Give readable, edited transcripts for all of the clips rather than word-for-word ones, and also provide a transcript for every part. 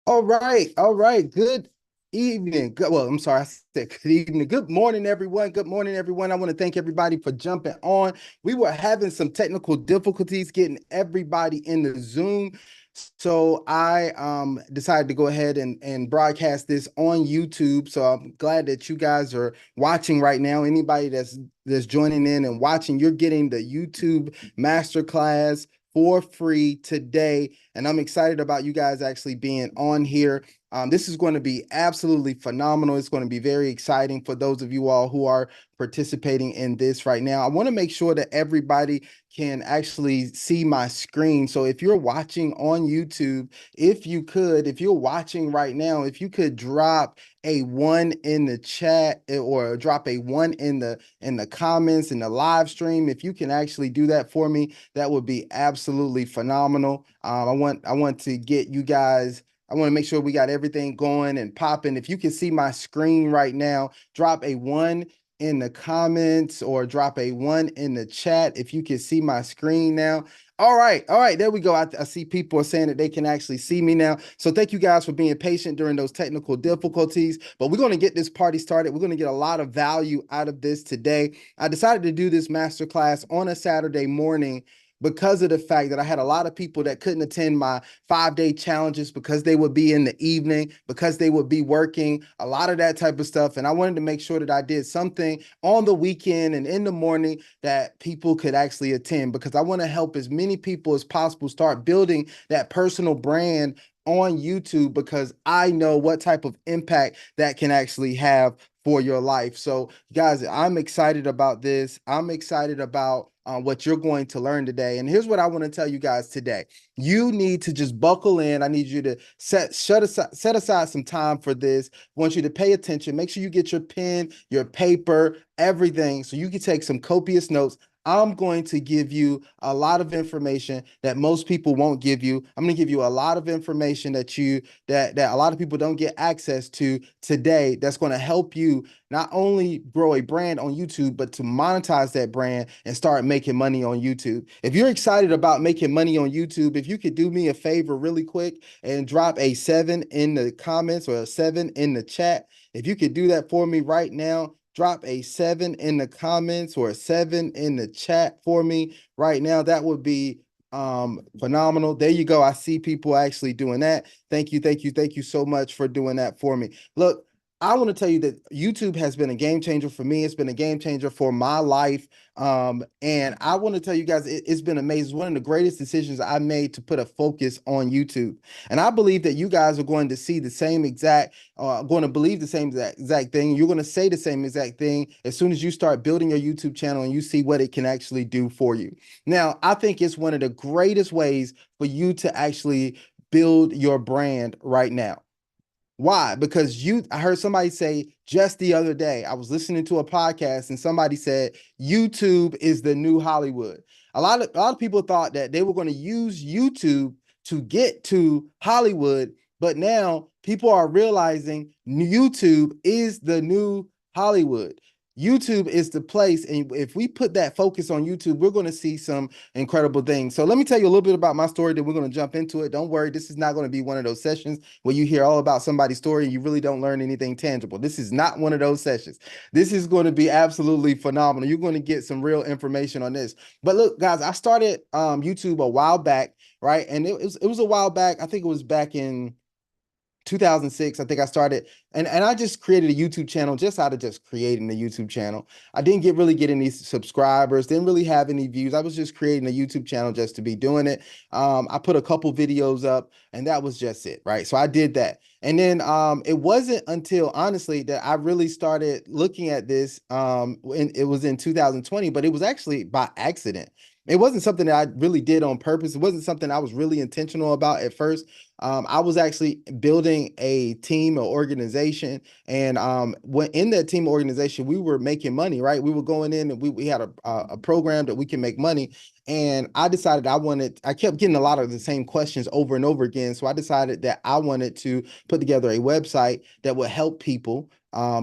All right, all right. Good evening. Well, I'm sorry, I said good evening. Good morning, everyone. Good morning, everyone. I want to thank everybody for jumping on. We were having some technical difficulties getting everybody in the Zoom. So I decided to go ahead and broadcast this on YouTube. So I'm glad that you guys are watching right now. Anybody that's joining in and watching, you're getting the YouTube Masterclass for free today. And I'm excited about you guys actually being on here. This is going to be absolutely phenomenal. It's going to be very exciting for those of you all who are participating in this right now. I want to make sure that everybody can actually see my screen. So if you're watching on YouTube, if you're watching right now, if you could drop a one in the chat or drop a one in the comments in the live stream, if you can actually do that for me, that would be absolutely phenomenal. I want to get you guys. I want to make sure we got everything going and popping. If you can see my screen right now, drop a one in the comments or drop a one in the chat if you can see my screen now. All right, there we go. I see people are saying that they can actually see me now. So thank you guys for being patient during those technical difficulties. But we're going to get this party started. We're going to get a lot of value out of this today. I decided to do this masterclass on a Saturday morning because of the fact that I had a lot of people that couldn't attend my 5-day challenges because they would be in the evening, because they would be working, a lot of that type of stuff. And I wanted to make sure that I did something on the weekend and in the morning that people could actually attend, because I want to help as many people as possible start building that personal brand on YouTube, because I know what type of impact that can actually have for your life. So guys, I'm excited about this. I'm excited about what you're going to learn today. And here's what I want to tell you guys today. You need to just buckle in. I need you to set aside some time for this. I want you to pay attention. Make sure you get your pen, your paper, everything, so you can take some copious notes. I'm going to give you a lot of information that most people won't give you. I'm going to give you a lot of information that a lot of people don't get access to today, that's going to help you not only grow a brand on YouTube, but to monetize that brand and start making money on YouTube. If you're excited about making money on YouTube, if you could do me a favor really quick and drop a 7 in the comments or a 7 in the chat. If you could do that for me right now, drop a 7 in the comments or a 7 in the chat for me right now. That would be phenomenal. There you go. I see people actually doing that. Thank you so much for doing that for me. Look, I want to tell you that YouTube has been a game changer for me. It's been a game changer for my life. And I want to tell you guys, it's been amazing. It's one of the greatest decisions I made to put a focus on YouTube. And I believe that you guys are going to see the same exact, going to believe the same exact thing. You're going to say the same exact thing as soon as you start building your YouTube channel and you see what it can actually do for you. Now, I think it's one of the greatest ways for you to actually build your brand right now. Why? Because I heard somebody say just the other day, I was listening to a podcast and somebody said YouTube is the new Hollywood. A lot of people thought that they were going to use YouTube to get to Hollywood, but now people are realizing YouTube is the new Hollywood. YouTube is the place, and if we put that focus on YouTube, we're going to see some incredible things. So let me tell you a little bit about my story, then we're going to jump into it. Don't worry, this is not going to be one of those sessions where you hear all about somebody's story and you really don't learn anything tangible. This is not one of those sessions. This is going to be absolutely phenomenal. You're going to get some real information on this. But look, guys, I started YouTube a while back, right? And it was a while back. I think it was back in 2006. I think I started, and I just created a YouTube channel just out of just creating a YouTube channel. I didn't really get any subscribers, didn't really have any views. I was just creating a YouTube channel just to be doing it. I put a couple videos up and that was just it, right? So I did that. And then it wasn't until honestly that I really started looking at this. And it was in 2020, but it was actually by accident. It wasn't something that I really did on purpose. It wasn't something I was really intentional about at first. I was actually building a team or organization, and when in that team organization, we were making money, right? We were going in and we had a program that we can make money. And I decided I kept getting a lot of the same questions over and over again. So I decided that I wanted to put together a website that would help people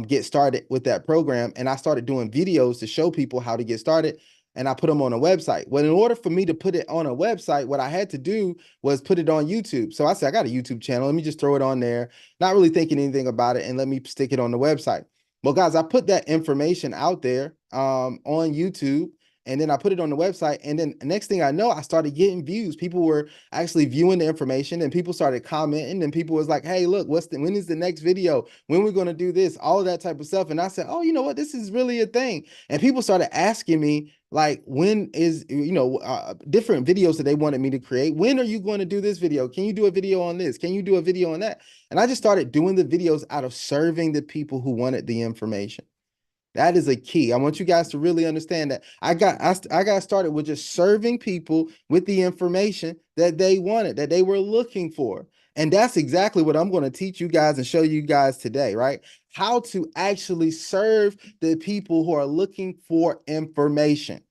get started with that program. And I started doing videos to show people how to get started. and I put them on a website. Well, in order for me to put it on a website, what I had to do was put it on YouTube. So I said, I got a YouTube channel. Let me just throw it on there, not really thinking anything about it, and let me stick it on the website. Well, guys, I put that information out there on YouTube, and then I put it on the website. And then the next thing I know, I started getting views. People were actually viewing the information, and people started commenting, and people was like, hey, look, when is the next video? When we're going to do this? All of that type of stuff. And I said, oh, you know what? This is really a thing. And people started asking me, like, when is, different videos that they wanted me to create. When are you going to do this video? Can you do a video on this? Can you do a video on that? And I just started doing the videos out of serving the people who wanted the information. That is a key. I want you guys to really understand that I got started with just serving people with the information that they wanted, that they were looking for. And that's exactly what I'm going to teach you guys and show you guys today, right? How to actually serve the people who are looking for information.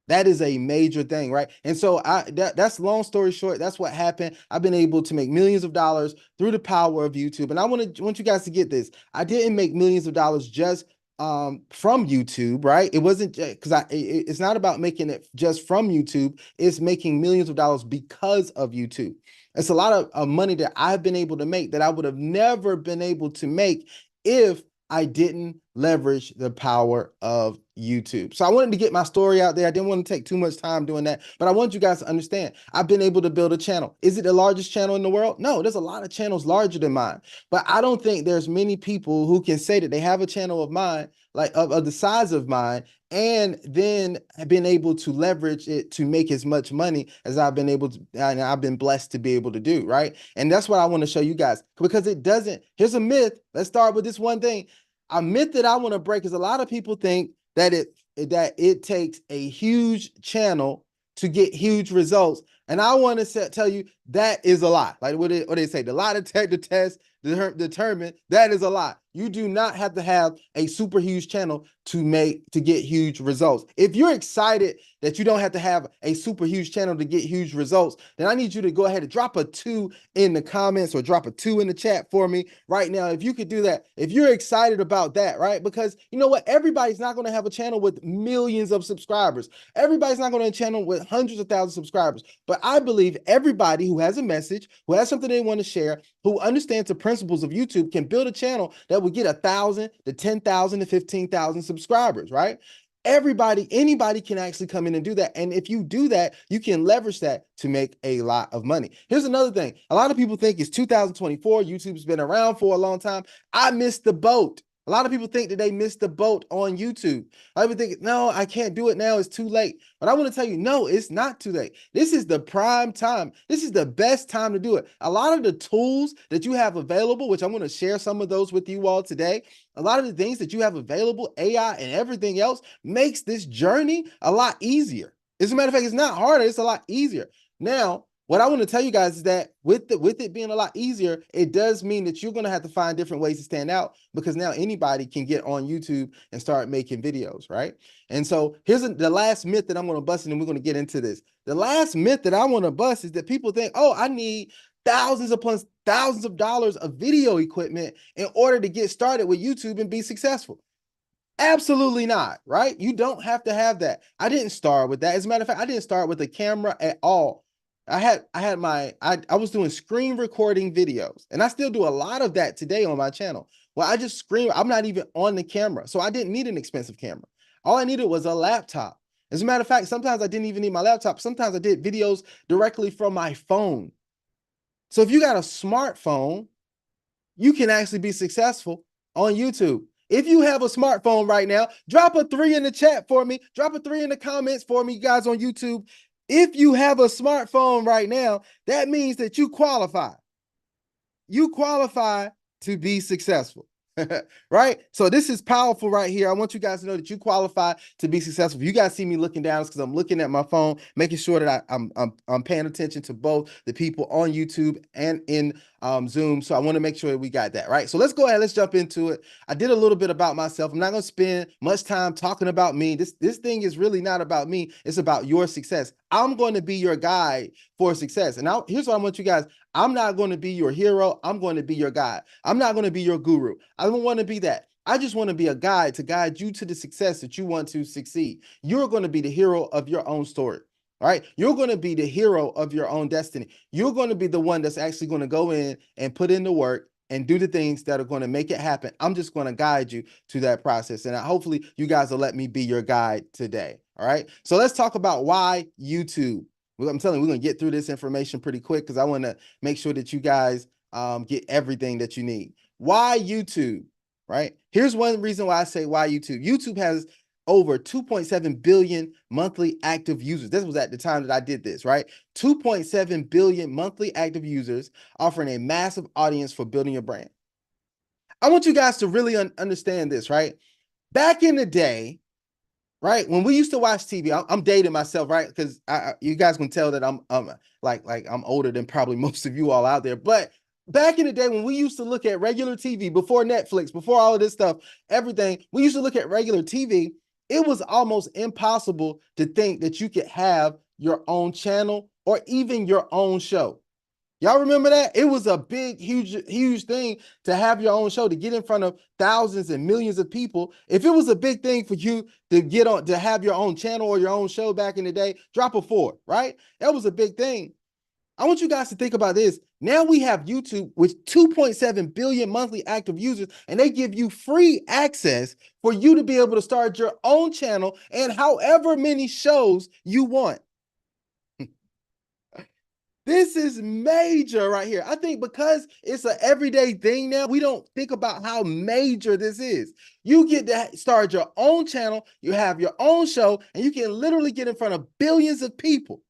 That is a major thing, right? And so that's long story short, that's what happened. I've been able to make millions of dollars through the power of YouTube. And I want you guys to get this. I didn't make millions of dollars just from YouTube, right? It wasn't because it's not about making it just from YouTube. It's making millions of dollars because of YouTube. It's a lot of money that I've been able to make that I would have never been able to make if I didn't leverage the power of YouTube. So I wanted to get my story out there. I didn't want to take too much time doing that, but I want you guys to understand, I've been able to build a channel. Is it the largest channel in the world? No, there's a lot of channels larger than mine, but I don't think there's many people who can say that they have a channel of mine, like of the size of mine, and then have been able to leverage it to make as much money as I've been able to, and I've been blessed to be able to do, right? And that's what I want to show you guys, because it doesn't, here's a myth. Let's start with this one thing. A myth that I want to break is a lot of people think that it takes a huge channel to get huge results. And I want to tell you that is a lie. Like what they say, the lie detector test determine that is a lie. You do not have to have a super huge channel to get huge results. If you're excited that you don't have to have a super huge channel to get huge results, then I need you to go ahead and drop a 2 in the comments or drop a 2 in the chat for me right now. If you could do that, if you're excited about that, right? Because you know what? Everybody's not going to have a channel with millions of subscribers. Everybody's not going to have a channel with hundreds of thousands of subscribers. But I believe everybody who has a message, who has something they want to share, who understands the principles of YouTube can build a channel that will get 1,000 to 10,000 to 15,000 subscribers, right? Anybody can actually come in and do that. And if you do that, you can leverage that to make a lot of money. Here's another thing. A lot of people think it's 2024. YouTube's been around for a long time. I missed the boat. A lot of people think that they missed the boat on YouTube. I even think, no, I can't do it now. It's too late. But I want to tell you, no, it's not too late. This is the prime time. This is the best time to do it. A lot of the tools that you have available, which I'm going to share some of those with you all today, a lot of the things that you have available, AI and everything else, makes this journey a lot easier. As a matter of fact, it's not harder. It's a lot easier. Now, what I want to tell you guys is that with it being a lot easier, it does mean that you're going to have to find different ways to stand out, because now anybody can get on YouTube and start making videos, right? And so here's the last myth that I'm going to bust, and then we're going to get into this. The last myth that I want to bust is that people think, oh, I need thousands upon thousands of dollars of video equipment in order to get started with YouTube and be successful. Absolutely not, right? You don't have to have that. I didn't start with that. As a matter of fact, I didn't start with a camera at all. I was doing screen recording videos, and I still do a lot of that today on my channel. Well, I just screen, I'm not even on the camera. So I didn't need an expensive camera. All I needed was a laptop. As a matter of fact, sometimes I didn't even need my laptop. Sometimes I did videos directly from my phone. So if you got a smartphone, you can actually be successful on YouTube. If you have a smartphone right now, drop a 3 in the chat for me. Drop a 3 in the comments for me, guys, on YouTube. If you have a smartphone right now, that means that you qualify. You qualify to be successful. Right? So this is powerful right here. I want you guys to know that you qualify to be successful. If you guys see me looking down, it's because I'm looking at my phone, making sure that I'm paying attention to both the people on YouTube and in Zoom. So I want to make sure that we got that, right? So let's go ahead. Let's jump into it. I did a little bit about myself. I'm not going to spend much time talking about me. This thing is really not about me. It's about your success. I'm going to be your guide for success. And now here's what I want you guys. I'm not going to be your hero. I'm going to be your guide. I'm not going to be your guru. I don't want to be that. I just want to be a guide to guide you to the success that you want to succeed. You're going to be the hero of your own story. All right. You're going to be the hero of your own destiny. You're going to be the one that's actually going to go in and put in the work and do the things that are going to make it happen. I'm just going to guide you to that process. And hopefully you guys will let me be your guide today. All right. So let's talk about why YouTube. I'm telling you, we're going to get through this information pretty quick because I want to make sure that you guys get everything that you need. Why YouTube? Right? Here's one reason why I say why YouTube. YouTube has over 2.7 billion monthly active users. This was at the time that I did this, right? 2.7 billion monthly active users, offering a massive audience for building your brand. I want you guys to really understand this, right? Back in the day, right, when we used to watch TV, I'm dating myself, right? Because you guys can tell that I'm like I'm older than probably most of you all out there. But back in the day when we used to look at regular TV before Netflix, before all of this stuff, everything, we used to look at regular TV. It was almost impossible to think that you could have your own channel or even your own show. Y'all remember that? It was a big, huge thing to have your own show, to get in front of thousands and millions of people. If it was a big thing for you to get on, to have your own channel or your own show back in the day, drop a 4, right? That was a big thing. I want you guys to think about this. Now we have YouTube with 2.7 billion monthly active users, and they give you free access for you to be able to start your own channel and however many shows you want. This is major right here. I think because it's an everyday thing now, we don't think about how major this is. You get to start your own channel, you have your own show, and you can literally get in front of billions of people.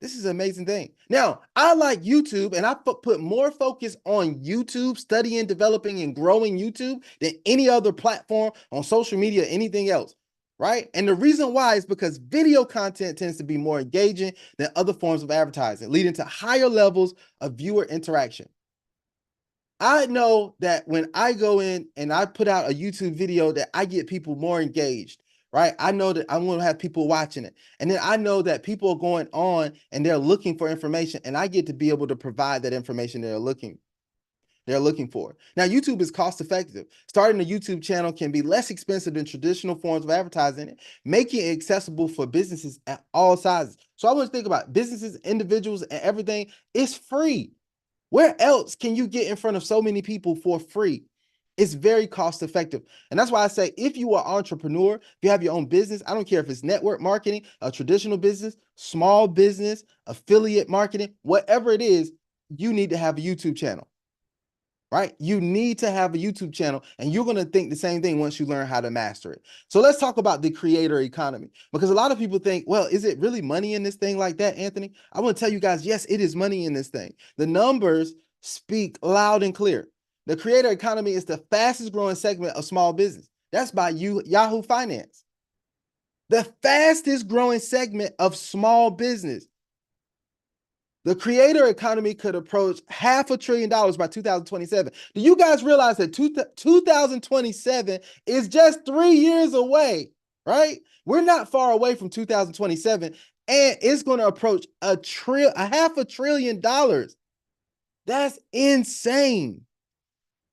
This is an amazing thing. Now, I like YouTube, and I put more focus on YouTube, studying, developing, and growing YouTube than any other platform on social media, anything else. Right? And the reason why is because video content tends to be more engaging than other forms of advertising, leading to higher levels of viewer interaction. I know that when I go in and I put out a YouTube video that I get people more engaged, right? I know that I'm going to have people watching it. And then I know that people are going on and they're looking for information, and I get to be able to provide that information they're looking for. Now, YouTube is cost effective. Starting a YouTube channel can be less expensive than traditional forms of advertising, making it accessible for businesses at all sizes. So I want to think about businesses, individuals, and everything. It's free. Where else can you get in front of so many people for free? It's very cost effective. And that's why I say, if you are an entrepreneur, if you have your own business, I don't care if it's network marketing, a traditional business, small business, affiliate marketing, whatever it is, you need to have a YouTube channel. Right? You need to have a YouTube channel, and you're going to think the same thing once you learn how to master it. So let's talk about the creator economy, because a lot of people think, well, is it really money in this thing like that, Anthony? I want to tell you guys, yes, it is money in this thing. The numbers speak loud and clear. The creator economy is the fastest growing segment of small business. That's by Yahoo Finance. The fastest growing segment of small business. The creator economy could approach $500 billion by 2027. Do you guys realize that 2027 is just 3 years away, right? We're not far away from 2027, and it's going to approach $500 billion. That's insane.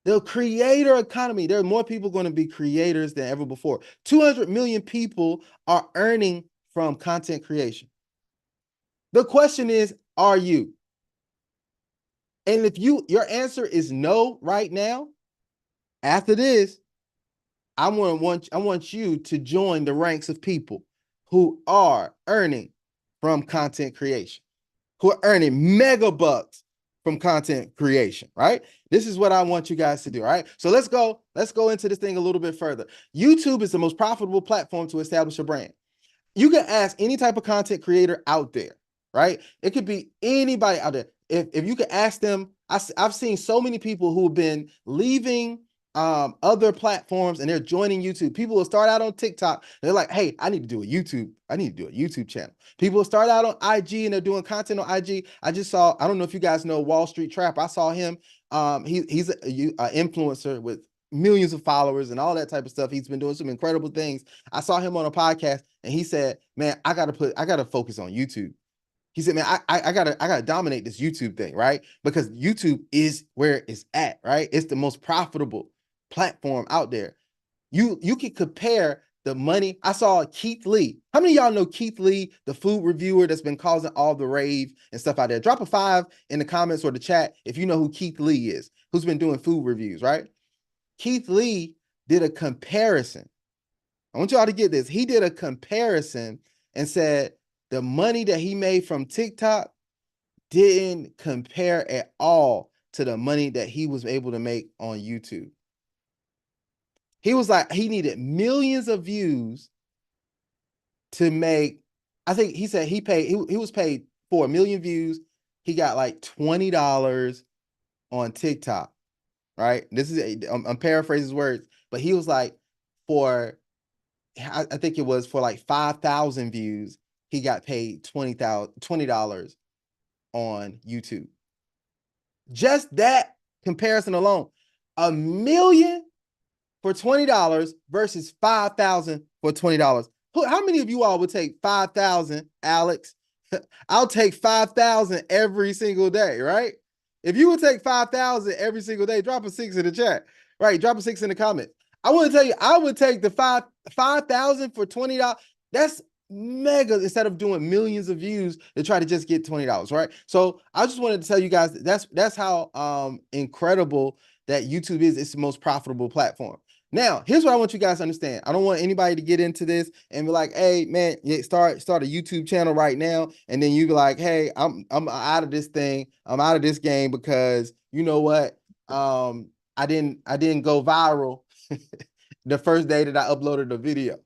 The creator economy, there are more people going to be creators than ever before. 200 million people are earning from content creation. The question is, are you? And if your answer is no right now, after this, I want you to join the ranks of people who are earning from content creation, who are earning mega bucks from content creation, right? This is what I want you guys to do, right? So let's go into this thing a little bit further. YouTube is the most profitable platform to establish a brand. You can ask any type of content creator out there, right? It could be anybody out there. If you could ask them, I've seen so many people who have been leaving other platforms and they're joining YouTube. People will start out on TikTok. They're like, hey, I need to do a YouTube channel. People will start out on IG and they're doing content on IG. I don't know if you guys know Wall Street Trap. I saw him. He's an influencer with millions of followers and all that type of stuff. He's been doing some incredible things. I saw him on a podcast and he said, man, I gotta focus on YouTube. He said, man, I gotta dominate this YouTube thing, right? Because YouTube is where it's at, right? It's the most profitable. platform out there. You can compare the money. I saw Keith Lee. How many of y'all know Keith Lee, the food reviewer that's been causing all the rave and stuff out there? Drop a 5 in the comments or the chat if you know who Keith Lee is, who's been doing food reviews, right? Keith Lee did a comparison. I want y'all to get this. He did a comparison and said the money that he made from TikTok didn't compare at all to the money that he was able to make on YouTube. He was like, he needed millions of views to make, I think he said he was paid for 1 million views. He got like $20 on TikTok, right? This is, I'm paraphrasing his words, but he was like, I think it was for like 5,000 views, he got paid $20 on YouTube. Just that comparison alone, 1 million for $20 versus 5,000 for $20. How many of you all would take 5,000, Alex? I'll take 5,000 every single day, right? If you would take 5,000 every single day, drop a 6 in the chat, right? Drop a 6 in the comments. I want to tell you, I would take the 5,000 for $20. That's mega, instead of doing millions of views to try to just get $20, right? So I just wanted to tell you guys that's how incredible that YouTube is. It's the most profitable platform. Now, here's what I want you guys to understand. I don't want anybody to get into this and be like, hey, man, start a YouTube channel right now. And then you be like, hey, I'm out of this thing. I'm out of this game because you know what? I didn't go viral the first day that I uploaded a video.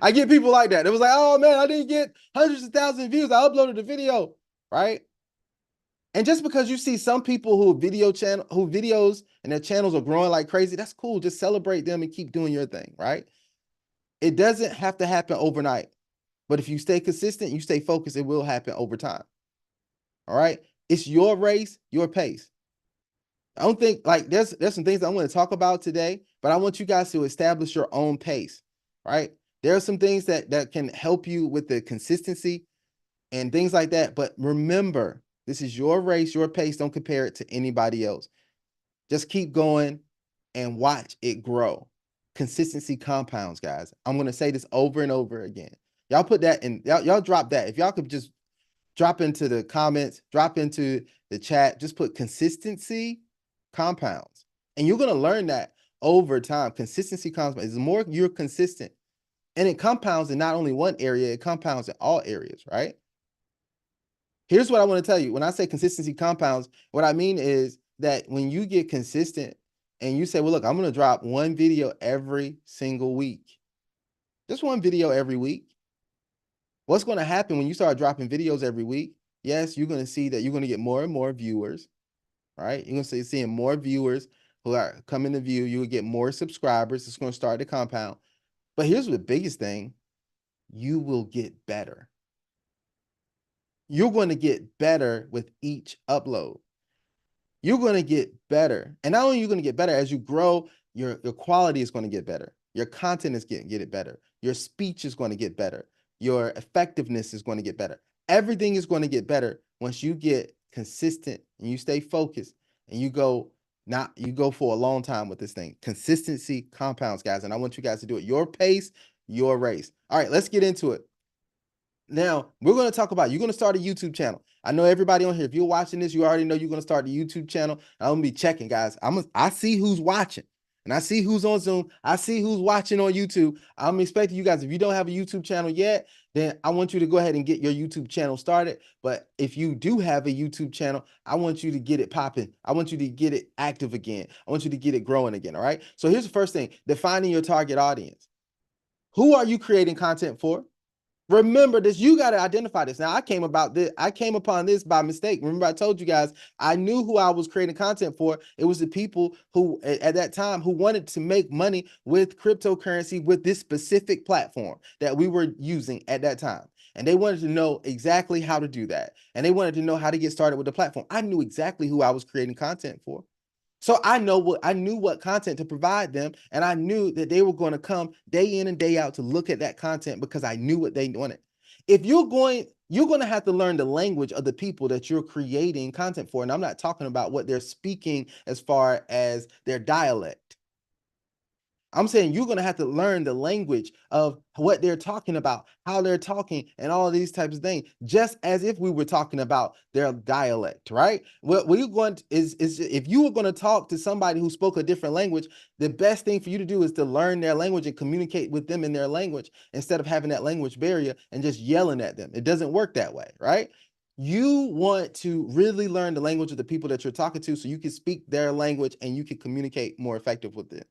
I get people like that. It was like, oh man, I didn't get hundreds of thousands of views. I uploaded the video, right? And just because you see some people who videos and their channels are growing like crazy, that's cool. Just celebrate them and keep doing your thing, right? It doesn't have to happen overnight. But if you stay consistent, you stay focused, it will happen over time. All right? It's your race, your pace. I don't think, like, there's some things I'm going to talk about today, but I want you guys to establish your own pace, right? There are some things that can help you with the consistency and things like that. But remember, this is your race, your pace. Don't compare it to anybody else. Just keep going and watch it grow. Consistency compounds, guys. I'm going to say this over and over again. Y'all put that in, y'all drop that. If y'all could just drop into the comments, drop into the chat, just put consistency compounds. And you're going to learn that over time. Consistency compounds. The more you're consistent, and it compounds in not only one area, it compounds in all areas, right? Here's what I want to tell you. When I say consistency compounds, what I mean is that when you get consistent and you say, well, look, I'm going to drop one video every single week, just one video every week. What's going to happen when you start dropping videos every week? Yes, you're going to see that you're going to get more and more viewers, right? You're going to seeing more viewers who are coming to view. You will get more subscribers. It's going to start to compound. But here's the biggest thing. You will get better. You're going to get better with each upload. You're going to get better. And not only are you going to get better, as you grow, your quality is going to get better. Your content is get it better. Your speech is going to get better. Your effectiveness is going to get better. Everything is going to get better once you get consistent and you stay focused and you go for a long time with this thing. Consistency compounds, guys. And I want you guys to do it. Your pace, your race. All right, let's get into it. Now, we're going to talk about, you're going to start a YouTube channel. I know everybody on here, if you're watching this, you already know you're going to start a YouTube channel. I'm going to be checking, guys. I see who's watching, and I see who's on Zoom. I see who's watching on YouTube. I'm expecting you guys, if you don't have a YouTube channel yet, then I want you to go ahead and get your YouTube channel started. But if you do have a YouTube channel, I want you to get it popping. I want you to get it active again. I want you to get it growing again, all right? So here's the first thing, defining your target audience. Who are you creating content for? Remember this, you got to identify this. Now, I came upon this by mistake. Remember, I told you guys, I knew who I was creating content for. It was the people who, at that time, who wanted to make money with cryptocurrency with this specific platform that we were using at that time. And they wanted to know exactly how to do that. And they wanted to know how to get started with the platform. I knew exactly who I was creating content for. So I knew what content to provide them, and I knew that they were going to come day in and day out to look at that content because I knew what they wanted. If you're going to have to learn the language of the people that you're creating content for, and I'm not talking about what they're speaking as far as their dialect. I'm saying you're going to have to learn the language of what they're talking about, how they're talking, and all of these types of things, just as if we were talking about their dialect, right? What you're going to, is if you were going to talk to somebody who spoke a different language, the best thing for you to do is to learn their language and communicate with them in their language instead of having that language barrier and just yelling at them. It doesn't work that way, right? You want to really learn the language of the people that you're talking to so you can speak their language and you can communicate more effective with them.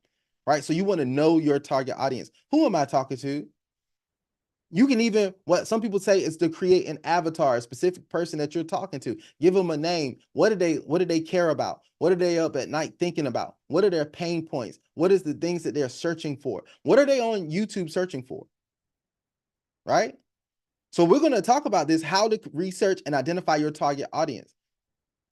Right? So you want to know your target audience. Who am I talking to? You can even, what some people say is to create an avatar, a specific person that you're talking to. Give them a name. What do they care about? What are they up at night thinking about? What are their pain points? What is the things that they're searching for? What are they on YouTube searching for? Right? So we're going to talk about this, how to research and identify your target audience.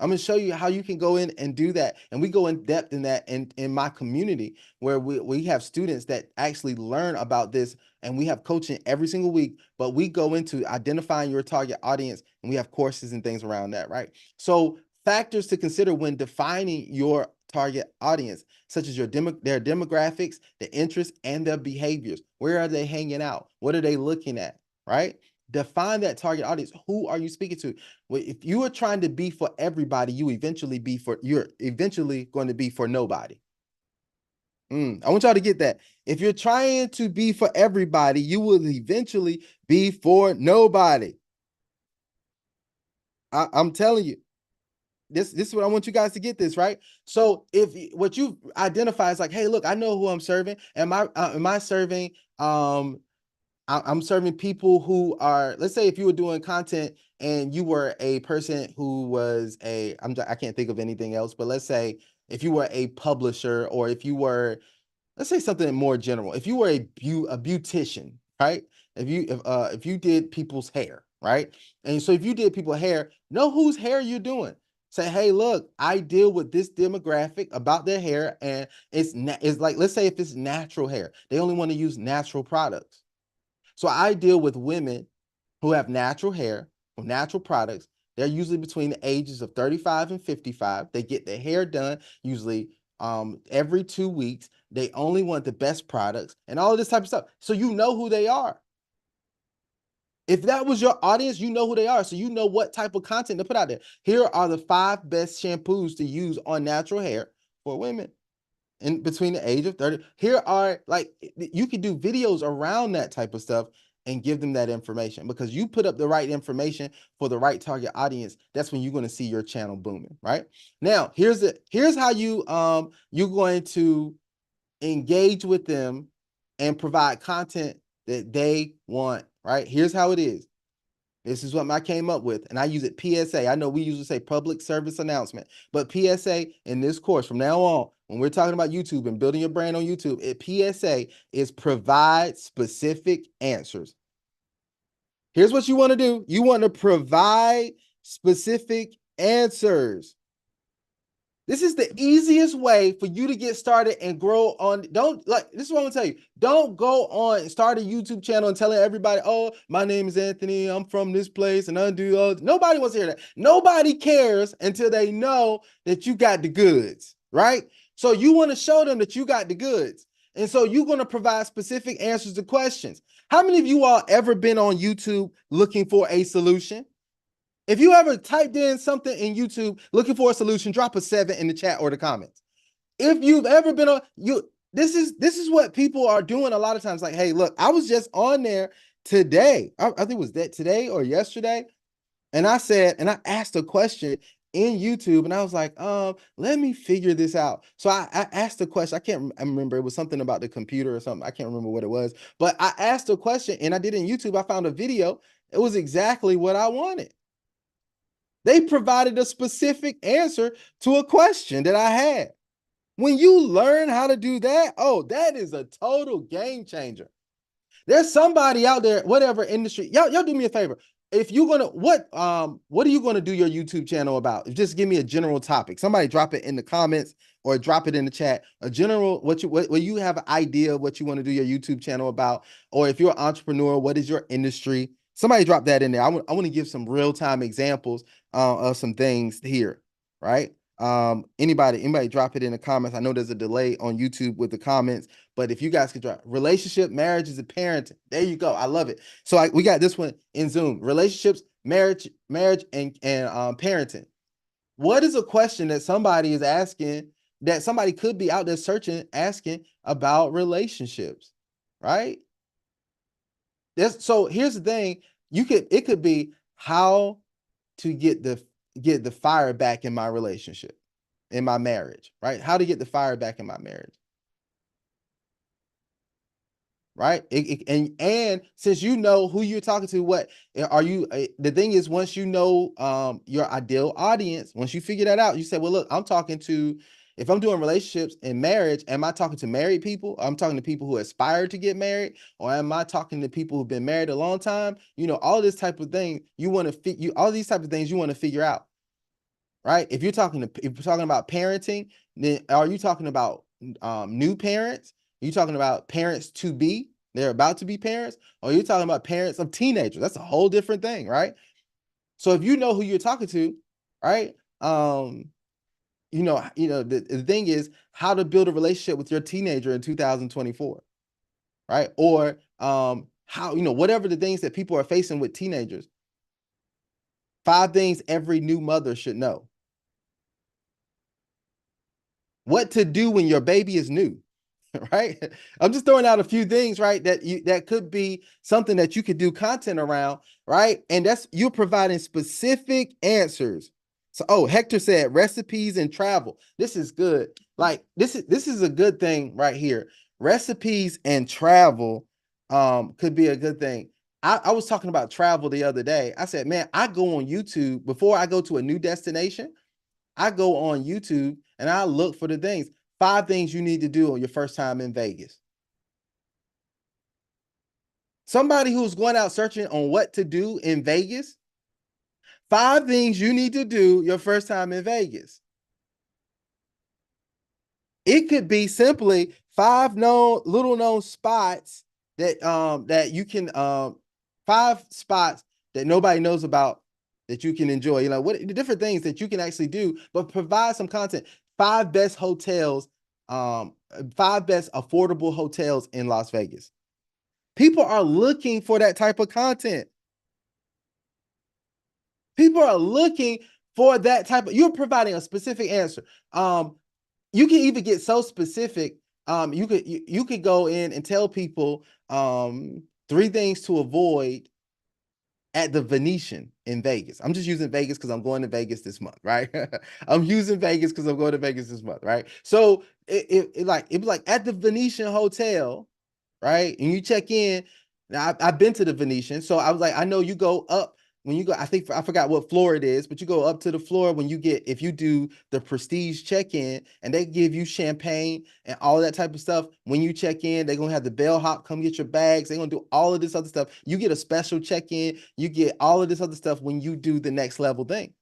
I'm going to show you how you can go in and do that. And we go in depth in that in my community where we have students that actually learn about this, and we have coaching every single week, but we go into identifying your target audience and we have courses and things around that, right? So factors to consider when defining your target audience, such as their demographics, their interests, and their behaviors. Where are they hanging out? What are they looking at, right? Define that target audience. Who are you speaking to? Well, if you are trying to be for everybody, you're eventually going to be for nobody. I want y'all to get that. If you're trying to be for everybody, you will eventually be for nobody. I'm telling you. This is what I want you guys to get this, right? So if what you identify is like, hey, look, I know who I'm serving. Am I serving I'm serving people who are, let's say if you were doing content and you were a person who was I can't think of anything else, but let's say if you were a publisher, or if you were, let's say something more general, if you were a beautician, right? If you did people's hair, right? And so if you did people's hair, know whose hair you're doing. Say, hey, look, I deal with this demographic about their hair, and it's like, let's say if it's natural hair, they only want to use natural products. So I deal with women who have natural hair from natural products. They're usually between the ages of 35 and 55. They get their hair done usually every 2 weeks. They only want the best products and all of this type of stuff. So you know who they are. If that was your audience, you know who they are. So you know what type of content to put out there. Here are the 5 best shampoos to use on natural hair for women in between the age of 30. Here are, like, you could do videos around that type of stuff and give them that information, because you put up the right information for the right target audience. That's when you're going to see your channel booming, right? Now, here's how you're going to engage with them and provide content that they want, right? Here's how it is. This is what I came up with, and I use it PSA. I know we usually say public service announcement, but PSA in this course from now on, when we're talking about YouTube and building your brand on YouTube, PSA is provide specific answers. Here's what you want to do. You want to provide specific answers. This is the easiest way for you to get started and grow on. This is what I'm gonna tell you. Don't go on and start a YouTube channel and telling everybody, oh, my name is Anthony, I'm from this place, and I do all. Nobody wants to hear that. Nobody cares until they know that you got the goods, right? So you want to show them that you got the goods. And so you're going to provide specific answers to questions. How many of you all ever been on YouTube looking for a solution? If you ever typed in something in YouTube looking for a solution, drop a 7 in the chat or the comments. If you've ever been on this is what people are doing a lot of times. Like, hey, look, I was just on there today. I think it was that today or yesterday. And I asked a question in YouTube, and I was like, let me figure this out. So I asked a question. I remember, it was something about the computer or something. I can't remember what it was, but I asked a question and I did it in YouTube. I found a video. It was exactly what I wanted. They provided a specific answer to a question that I had. When you learn how to do that, oh, that is a total game changer. There's somebody out there, whatever industry, y'all do me a favor. If you're gonna, what are you gonna do your YouTube channel about? Just give me a general topic. Somebody drop it in the comments or drop it in the chat. A general, what you have an idea of what you want to do your YouTube channel about, or if you're an entrepreneur, what is your industry? Somebody drop that in there. I want to give some real-time examples of some things here, right? Anybody drop it in the comments. I know there's a delay on YouTube with the comments, but if you guys could drop relationship, marriages, and parenting. There you go. I love it. So we got this one in Zoom. Relationships, marriage, and parenting. What is a question that somebody is asking that somebody could be out there searching, asking about relationships, right? So here's the thing. It could be how to get the fire back in my relationship, in my marriage, right? How to get the fire back in my marriage. Right. And since you know who you're talking to, what are you, the thing is, once you know your ideal audience, once you figure that out, you say, well, look, if I'm doing relationships and marriage, am I talking to married people? I'm talking to people who aspire to get married, or am I talking to people who've been married a long time? All this type of thing all these type of things you want to figure out, right? If you're talking about parenting, then are you talking about new parents? Are you talking about parents to be? They're about to be parents, or you're talking about parents of teenagers? That's a whole different thing, right? So if you know who you're talking to, right? The thing is how to build a relationship with your teenager in 2024, right? Or how, whatever the things that people are facing with teenagers. 5 things every new mother should know. What to do when your baby is new, right? I'm just throwing out a few things, right? That could be something that you could do content around, right? And you're providing specific answers. So, Hector said recipes and travel. This is good. Like this is a good thing right here. Recipes and travel could be a good thing. I was talking about travel the other day. I said, man, I go on YouTube before I go to a new destination. I go on YouTube and I look for the things. 5 things you need to do on your first time in Vegas. Somebody who's going out searching on what to do in Vegas. 5 things you need to do your first time in Vegas. It could be simply 5 little known spots that you can 5 spots that nobody knows about that you can enjoy. What the different things that you can actually do, but provide some content. 5 best hotels, 5 best affordable hotels in Las Vegas. People are looking for that type of content. People are looking for that type of, you're providing a specific answer. You can even get so specific. You could go in and tell people 3 things to avoid at the Venetian in Vegas. I'm just using Vegas because I'm going to Vegas this month, right? I'm using Vegas because I'm going to Vegas this month, right? So it was like at the Venetian hotel, right? And you check in. Now I've been to the Venetian, so I was like, I know you go up when you go. I forgot what floor it is, but you go up to the floor when if you do the prestige check-in, and they give you champagne and all that type of stuff. When you check in, they're gonna have the bellhop come get your bags. They're gonna do all of this other stuff. You get a special check-in. You get all of this other stuff when you do the next level thing.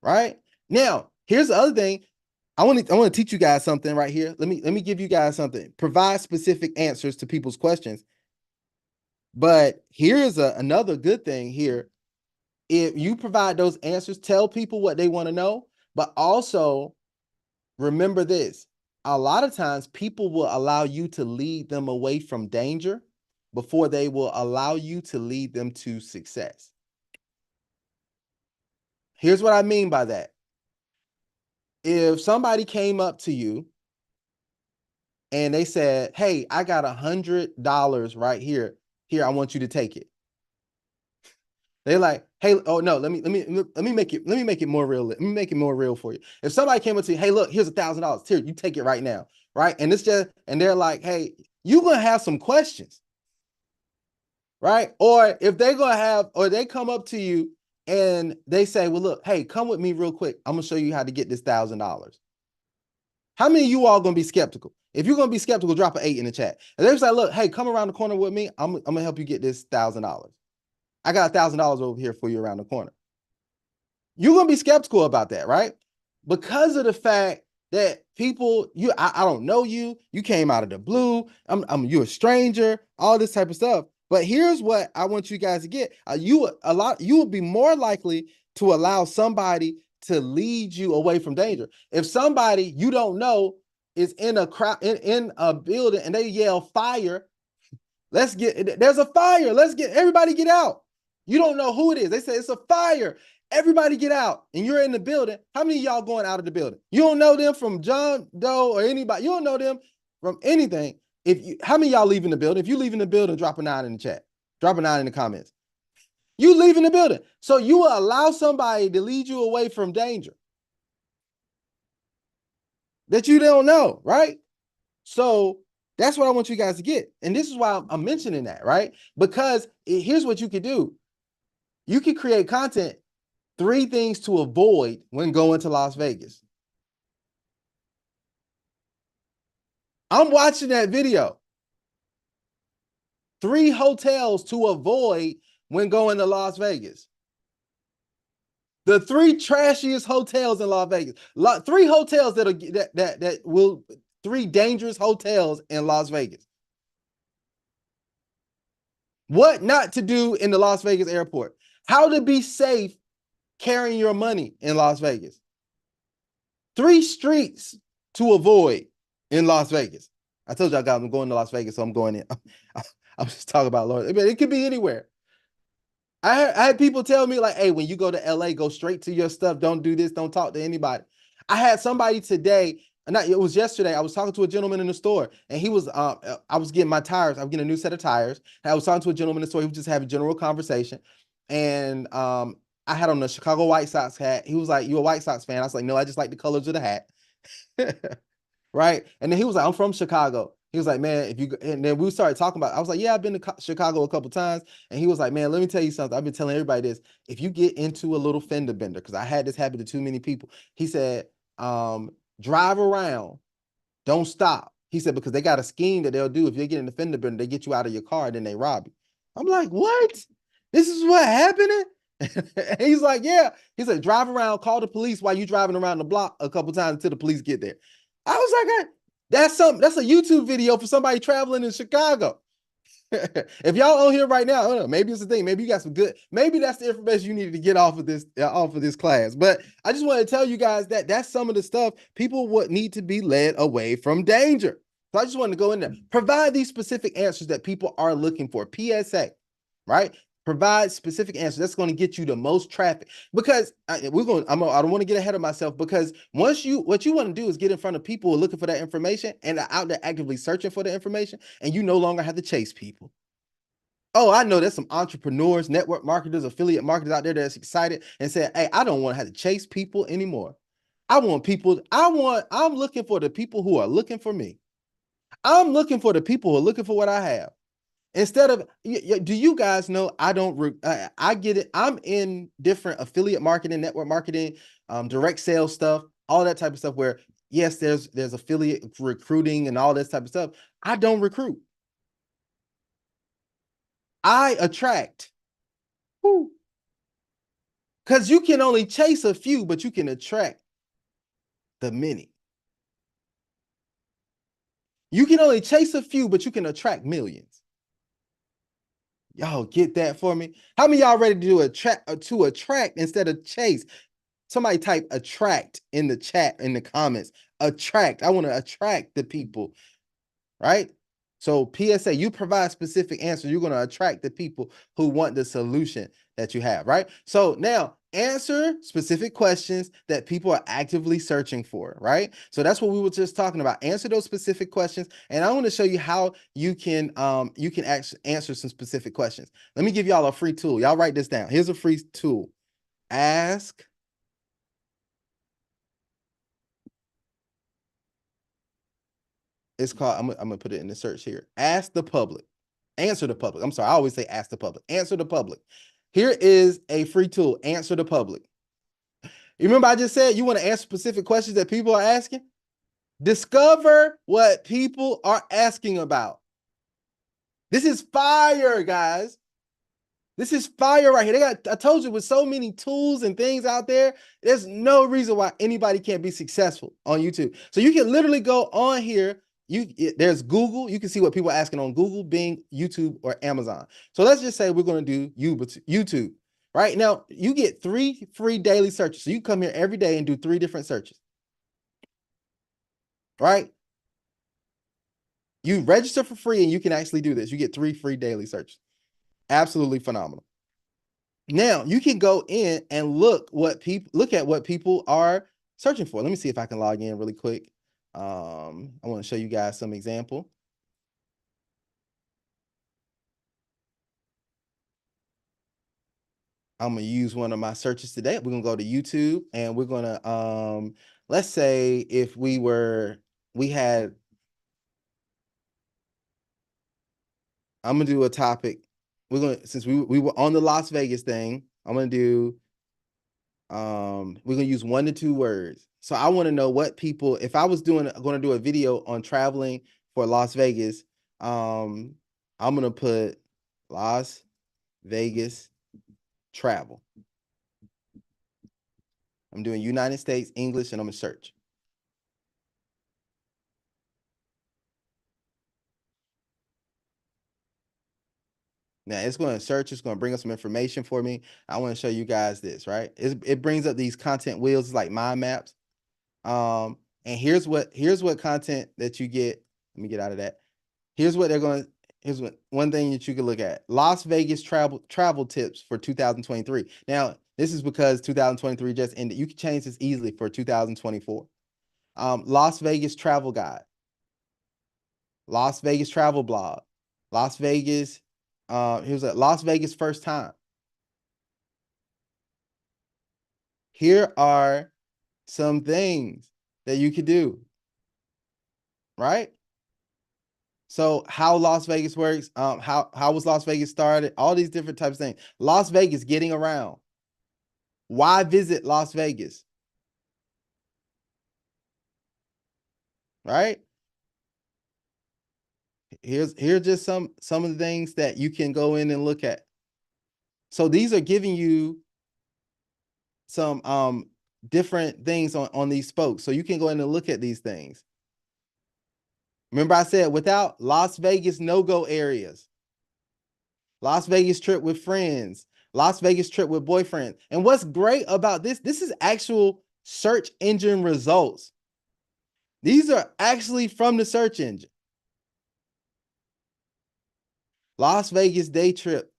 Right now, here's the other thing. I want to teach you guys something right here. Let me give you guys something. Provide specific answers to people's questions. But here's another good thing here. If you provide those answers, tell people what they want to know, but also remember this. A lot of times people will allow you to lead them away from danger before they will allow you to lead them to success. Here's what I mean by that. If somebody came up to you and they said, hey, I got $100 right here. Here, I want you to take it. They're like, hey, oh no, let me make it more real. Let me make it more real for you. If somebody came up to you, hey, look, here's $1,000. Here, you take it right now. Right. And they're like, hey, you're gonna have some questions. Right. Or if they come up to you and they say, well, look, hey, come with me real quick. I'm gonna show you how to get this $1,000. How many of you all gonna be skeptical? If you're gonna be skeptical, drop an 8 in the chat. And they're like, look, hey, come around the corner with me. I'm gonna help you get this $1,000. I got $1,000 over here for you around the corner. You're gonna be skeptical about that, right? Because of the fact that I don't know you. You came out of the blue. You're a stranger. All this type of stuff. But here's what I want you guys to get. You will be more likely to allow somebody to lead you away from danger. If somebody you don't know is in a crowd in a building and they yell fire, there's a fire. Let's get everybody get out. You don't know who it is. They say it's a fire. Everybody get out. And you're in the building. How many of y'all going out of the building? You don't know them from John Doe or anybody. You don't know them from anything. How many of y'all leaving the building? If you leaving the building, drop a 9 in the chat. Drop a 9 in the comments. You leaving the building. So you will allow somebody to lead you away from danger that you don't know, right? So that's what I want you guys to get. And this is why I'm mentioning that, right? Because here's what you could do. You can create content, 3 things to avoid when going to Las Vegas. I'm watching that video. 3 hotels to avoid when going to Las Vegas. The 3 trashiest hotels in Las Vegas. 3 hotels that will 3 dangerous hotels in Las Vegas. What not to do in the Las Vegas airport. How to be safe carrying your money in Las Vegas. 3 streets to avoid in Las Vegas. I told y'all guys I'm going to Las Vegas, so I'm going in. I'm just talking about Lord. It could be anywhere. I had people tell me like, hey, when you go to LA, go straight to your stuff. Don't do this. Don't talk to anybody. I had somebody today, it was yesterday. I was talking to a gentleman in the store and he was, I was getting my tires. I was getting a new set of tires. And I was talking to a gentleman in the store. He was just having a general conversation. And I had on the Chicago White Sox hat. He was like, you a White Sox fan? I was like, no, I just like the colors of the hat. Right. And then he was like, I'm from Chicago. He was like, man, and then we started talking about, I was like, yeah, I've been to Chicago a couple of times. And he was like, man, let me tell you something. I've been telling everybody this. If you get into a little fender bender, because I had this happen to too many people. He said, drive around, don't stop. He said, because they got a scheme that they'll do. If you get in the fender bender, they get you out of your car, and then they rob you. I'm like, what? This is what happened? He's like, yeah. He said, drive around, call the police while you driving around the block a couple times until the police get there. I was like, that's a YouTube video for somebody traveling in Chicago. If y'all on here right now, I don't know, maybe it's the thing. Maybe you got some good, maybe that's the information you needed to get off of this class. But I just want to tell you guys that that's some of the stuff people would need to be led away from danger. So I just wanted to go in there, provide these specific answers that people are looking for. PSA, right? Provide specific answers. That's going to get you the most traffic, because I don't want to get ahead of myself, because what you want to do is get in front of people who are looking for that information and are out there actively searching for the information, and you no longer have to chase people. Oh, I know there's some entrepreneurs, network marketers, affiliate marketers out there that's excited and say, hey, I don't want to have to chase people anymore. I'm looking for the people who are looking for me. I'm looking for the people who are looking for what I have. Instead of, do you guys know, I get it. I'm in different affiliate marketing, network marketing, direct sales stuff, all that type of stuff where, yes, there's affiliate recruiting and all this type of stuff. I don't recruit. I attract. Because you can only chase a few, but you can attract the many. You can only chase a few, but you can attract millions. Y'all get that for me? How many y'all ready to do attract instead of chase? Somebody type attract in the chat, in the comments. Attract. I want to attract the people, right? So PSA, you provide specific answers. You're going to attract the people who want the solution that you have, right? So now answer specific questions that people are actively searching for, right? So that's what we were just talking about. Answer those specific questions. And I want to show you how you can actually answer some specific questions. Let me give y'all a free tool. Y'all write this down. Here's a free tool. Ask. It's called, I'm gonna put it in the search here. Ask the public. Answer the public. I'm sorry, I always say ask the public. Answer the public. Here is a free tool. Answer the public. You remember I just said you want to answer specific questions that people are asking? Discover what people are asking about. This is fire, guys. This is fire right here. I told you, with so many tools and things out there, there's no reason why anybody can't be successful on YouTube. So you can literally go on here. There's Google. You can see what people are asking on Google, Bing, YouTube, or Amazon. So let's just say we're going to do YouTube. right? Now, you get 3 free daily searches. So you come here every day and do 3 different searches, right? You register for free and you can actually do this. You get 3 free daily searches. Absolutely phenomenal. Now you can go in and look at what people are searching for. Let me see if I can log in really quick. I want to show you guys some example. I'm gonna use one of my searches today. We're gonna go to YouTube and we're gonna let's say if we had I'm gonna do a topic. Since we were on the Las Vegas thing, I'm gonna do we're gonna use 1 to 2 words. So I want to know what people, if I was going to do a video on traveling for Las Vegas, I'm gonna put Las Vegas travel. I'm doing United States English and I'm gonna search. Now it's going to search, it's going to bring up some information for me. I want to show you guys this, right? It brings up these content wheels like mind maps. And here's what content that you get. Let me get out of that. Here's what here's one thing that you can look at. Las Vegas travel tips for 2023. Now, this is because 2023 just ended. You can change this easily for 2024. Las Vegas travel guide, Las Vegas travel blog, Las Vegas, here's a Las Vegas first time. Here are some things that you could do, right? So how Las Vegas works, how was Las Vegas started, all these different types of things. Las Vegas getting around. Why visit Las Vegas? Right? Here's just some of the things that you can go in and look at. So these are giving you some different things on these spokes. So you can go in and look at these things. Remember I said without Las Vegas no-go areas, Las Vegas trip with friends, Las Vegas trip with boyfriend. And what's great about this is actual search engine results. These are actually from the search engine. Las Vegas day trip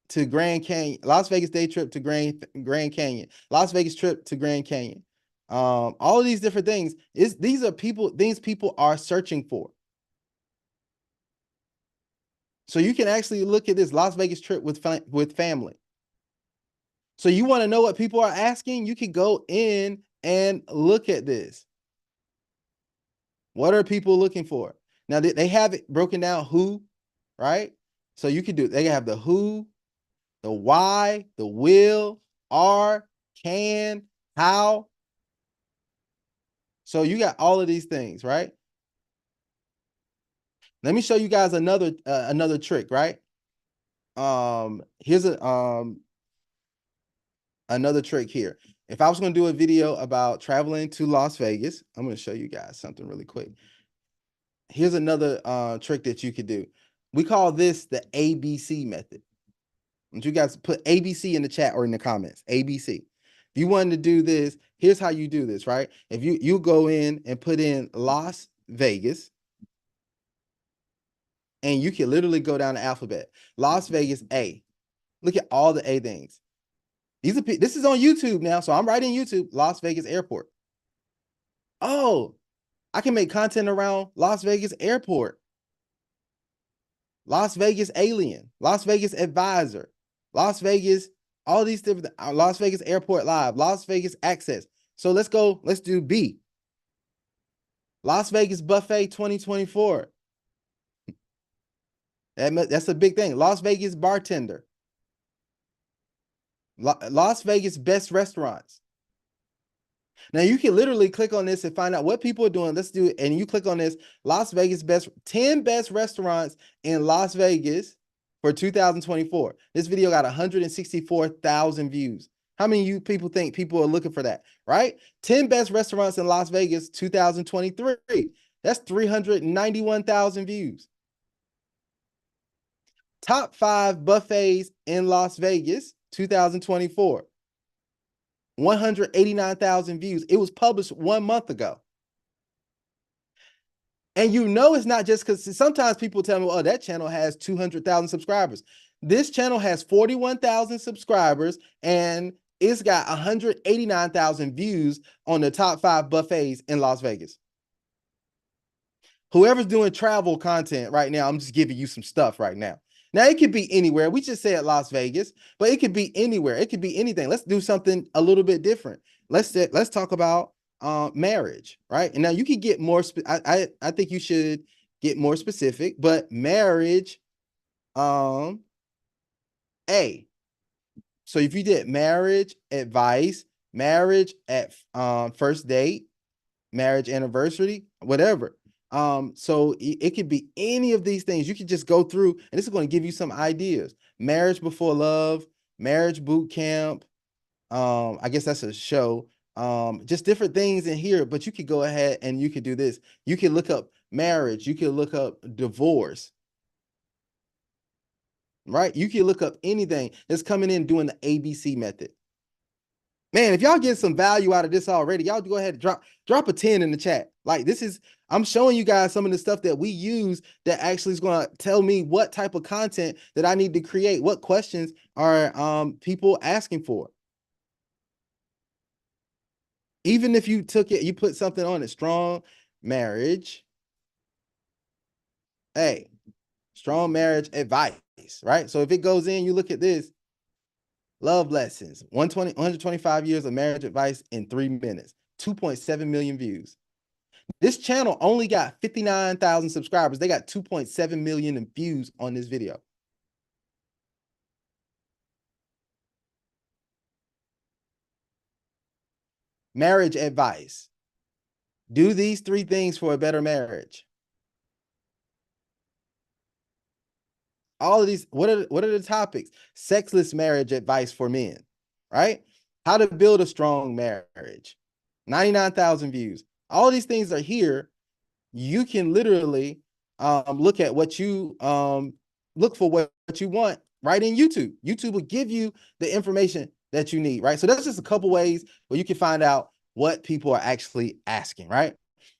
to Grand Canyon, Las Vegas day trip to Grand Canyon, Las Vegas trip to Grand Canyon. All of these different things these people are searching for. So you can actually look at this Las Vegas trip with family. So you want to know what people are asking? You can go in and look at this. What are people looking for? Now they have it broken down who, right? So you can they have the who, the why, the will, are, can, how. So you got all of these things, right? Let me show you guys another trick, right? Here's another trick here. If I was going to do a video about traveling to Las Vegas, I'm going to show you guys something really quick. Here's another trick that you could do. We call this the ABC method. And you guys put ABC in the chat or in the comments, ABC. If you wanted to do this, here's how you do this, right? If you go in and put in Las Vegas, and you can literally go down the alphabet. Las Vegas A. Look at all the A things. This is on YouTube now, so I'm writing YouTube, Las Vegas Airport. Oh, I can make content around Las Vegas Airport, Las Vegas Alien, Las Vegas Advisor, Las Vegas, all these different, Las Vegas Airport Live, Las Vegas Access. So let's do B. Las Vegas Buffet 2024. That's a big thing. Las Vegas Bartender. Las Vegas Best Restaurants. Now you can literally click on this and find out what people are doing. Let's do it. And you click on this Las Vegas 10 best restaurants in Las Vegas for 2024. This video got 164,000 views. How many of you people think people are looking for that, right? 10 best restaurants in Las Vegas 2023. That's 391,000 views. Top 5 buffets in Las Vegas. 2024. 189,000 views. It was published 1 month ago. And you know it's not just because sometimes people tell me, oh, that channel has 200,000 subscribers. This channel has 41,000 subscribers and it's got 189,000 views on the top 5 buffets in Las Vegas. Whoever's doing travel content right now, I'm just giving you some stuff right now. Now, it could be anywhere. We just said Las Vegas, but it could be anywhere. It could be anything. Let's do something a little bit different. Let's talk about marriage, right? And now you can get more. I think you should get more specific, but marriage, A. So if you did marriage advice, marriage at first date, marriage anniversary, whatever. So it could be any of these things. You could just go through, and this is going to give you some ideas. Marriage before love, marriage boot camp. I guess that's a show. Just different things in here, but you could go ahead and you could do this. You can look up marriage. You can look up divorce. Right? You can look up anything that's coming in doing the ABC method. Man, if y'all get some value out of this already, y'all go ahead and drop a 10 in the chat. Like I'm showing you guys some of the stuff that we use that actually is going to tell me what type of content that I need to create. What questions are people asking for? Even if you took it, you put something on it, strong marriage. Hey, strong marriage advice, right? So if it goes in, you look at this, love lessons, 125 years of marriage advice in 3 minutes, 2.7 million views. This channel only got 59,000 subscribers. They got 2.7 million views on this video. Marriage advice. Do these 3 things for a better marriage. All of these, what are the topics? Sexless marriage advice for men, right? How to build a strong marriage. 99,000 views. All of these things are here. You can literally look at what you look for what you want right in YouTube. YouTube will give you the information that you need, right? So that's just a couple ways where you can find out what people are actually asking, right?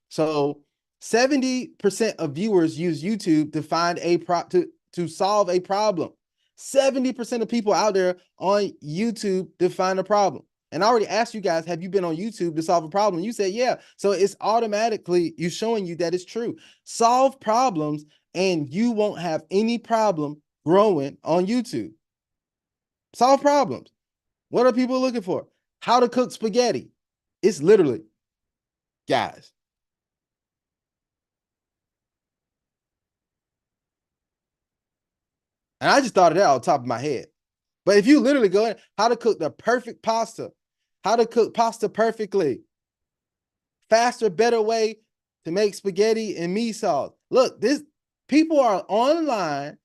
So 70% of viewers use YouTube to find to solve a problem. 70% of people out there on YouTube to find a problem. And I already asked you guys, have you been on YouTube to solve a problem? You said, yeah. So it's automatically you showing you that it's true. Solve problems and you won't have any problem growing on YouTube. Solve problems. What are people looking for? How to cook spaghetti. It's literally, guys. And I just thought of that on top of my head. But if you literally go in, how to cook the perfect pasta, how to cook pasta perfectly, faster, better way to make spaghetti and meat sauce. Look, people are online.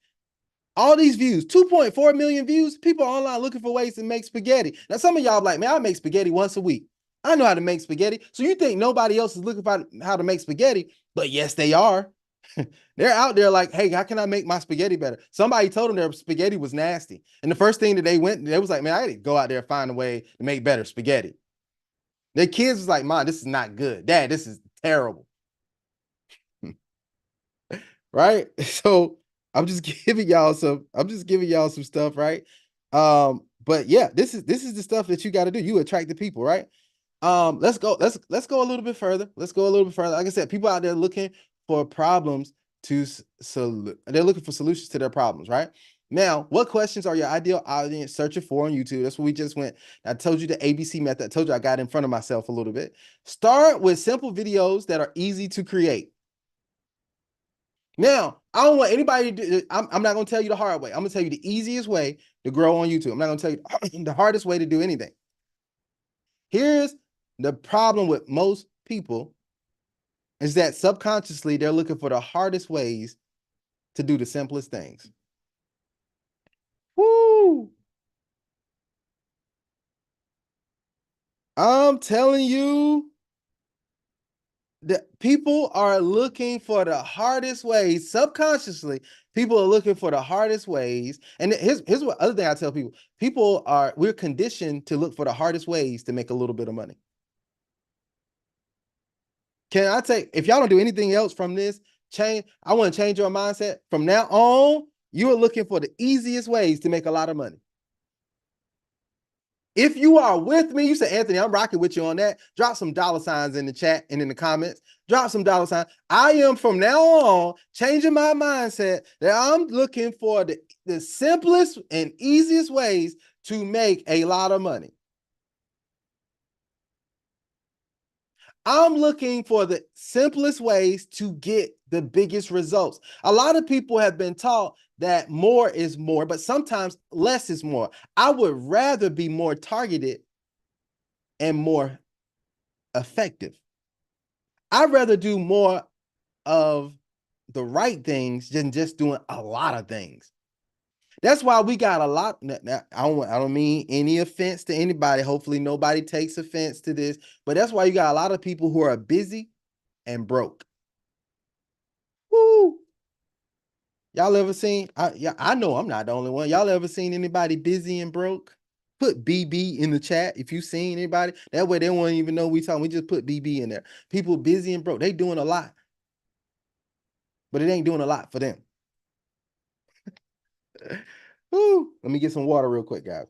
All these views, 2.4 million views. People are online looking for ways to make spaghetti. Now, some of y'all like, man, I make spaghetti once a week. I know how to make spaghetti. So you think nobody else is looking for how to make spaghetti? But yes, they are. They're out there like, hey, how can I make my spaghetti better? Somebody told them their spaghetti was nasty. And the first thing that they was like, man, I didn't go out there and find a way to make better spaghetti. Their kids was like, Mom, this is not good. Dad, this is terrible. Right? So I'm just giving y'all some stuff, right? But yeah, this is the stuff that you got to do. You attract the people, right? Let's go a little bit further. Let's go a little bit further. Like I said, people out there looking for problems they're looking for solutions to their problems, right? Now, what questions are your ideal audience searching for on YouTube? That's what we just went. I told you the ABC method. I told you I got in front of myself a little bit. Start with simple videos that are easy to create. Now, I don't want anybody to do, I'm not going to tell you the hard way. I'm going to tell you the easiest way to grow on YouTube. I'm not going to tell you the hardest way to do anything. Here's the problem with most people is that subconsciously they're looking for the hardest ways to do the simplest things. Woo! I'm telling you, The people are looking for the hardest ways subconsciously. People are looking for the hardest ways. And here's what other thing I tell people. We're conditioned to look for the hardest ways to make a little bit of money. Can I take, if y'all don't do anything else from this, I want to change your mindset. From now on, you are looking for the easiest ways to make a lot of money. If you are with me, you say, Anthony, I'm rocking with you on that. Drop some dollar signs in the chat and in the comments. Drop some dollar signs. I am from now on changing my mindset that I'm looking for the simplest and easiest ways to make a lot of money. I'm looking for the simplest ways to get the biggest results. A lot of people have been taught that more is more, but sometimes less is more. I would rather be more targeted and more effective. I'd rather do more of the right things than just doing a lot of things. That's why we got a lot. Now, I don't mean any offense to anybody. Hopefully nobody takes offense to this, but that's why you got a lot of people who are busy and broke. Woo! Y'all ever seen? I know I'm not the only one. Y'all ever seen anybody busy and broke? Put BB in the chat if you seen anybody. That way they won't even know we talking. We just put BB in there. People busy and broke. They doing a lot, but it ain't doing a lot for them. Woo. Let me get some water real quick, guys.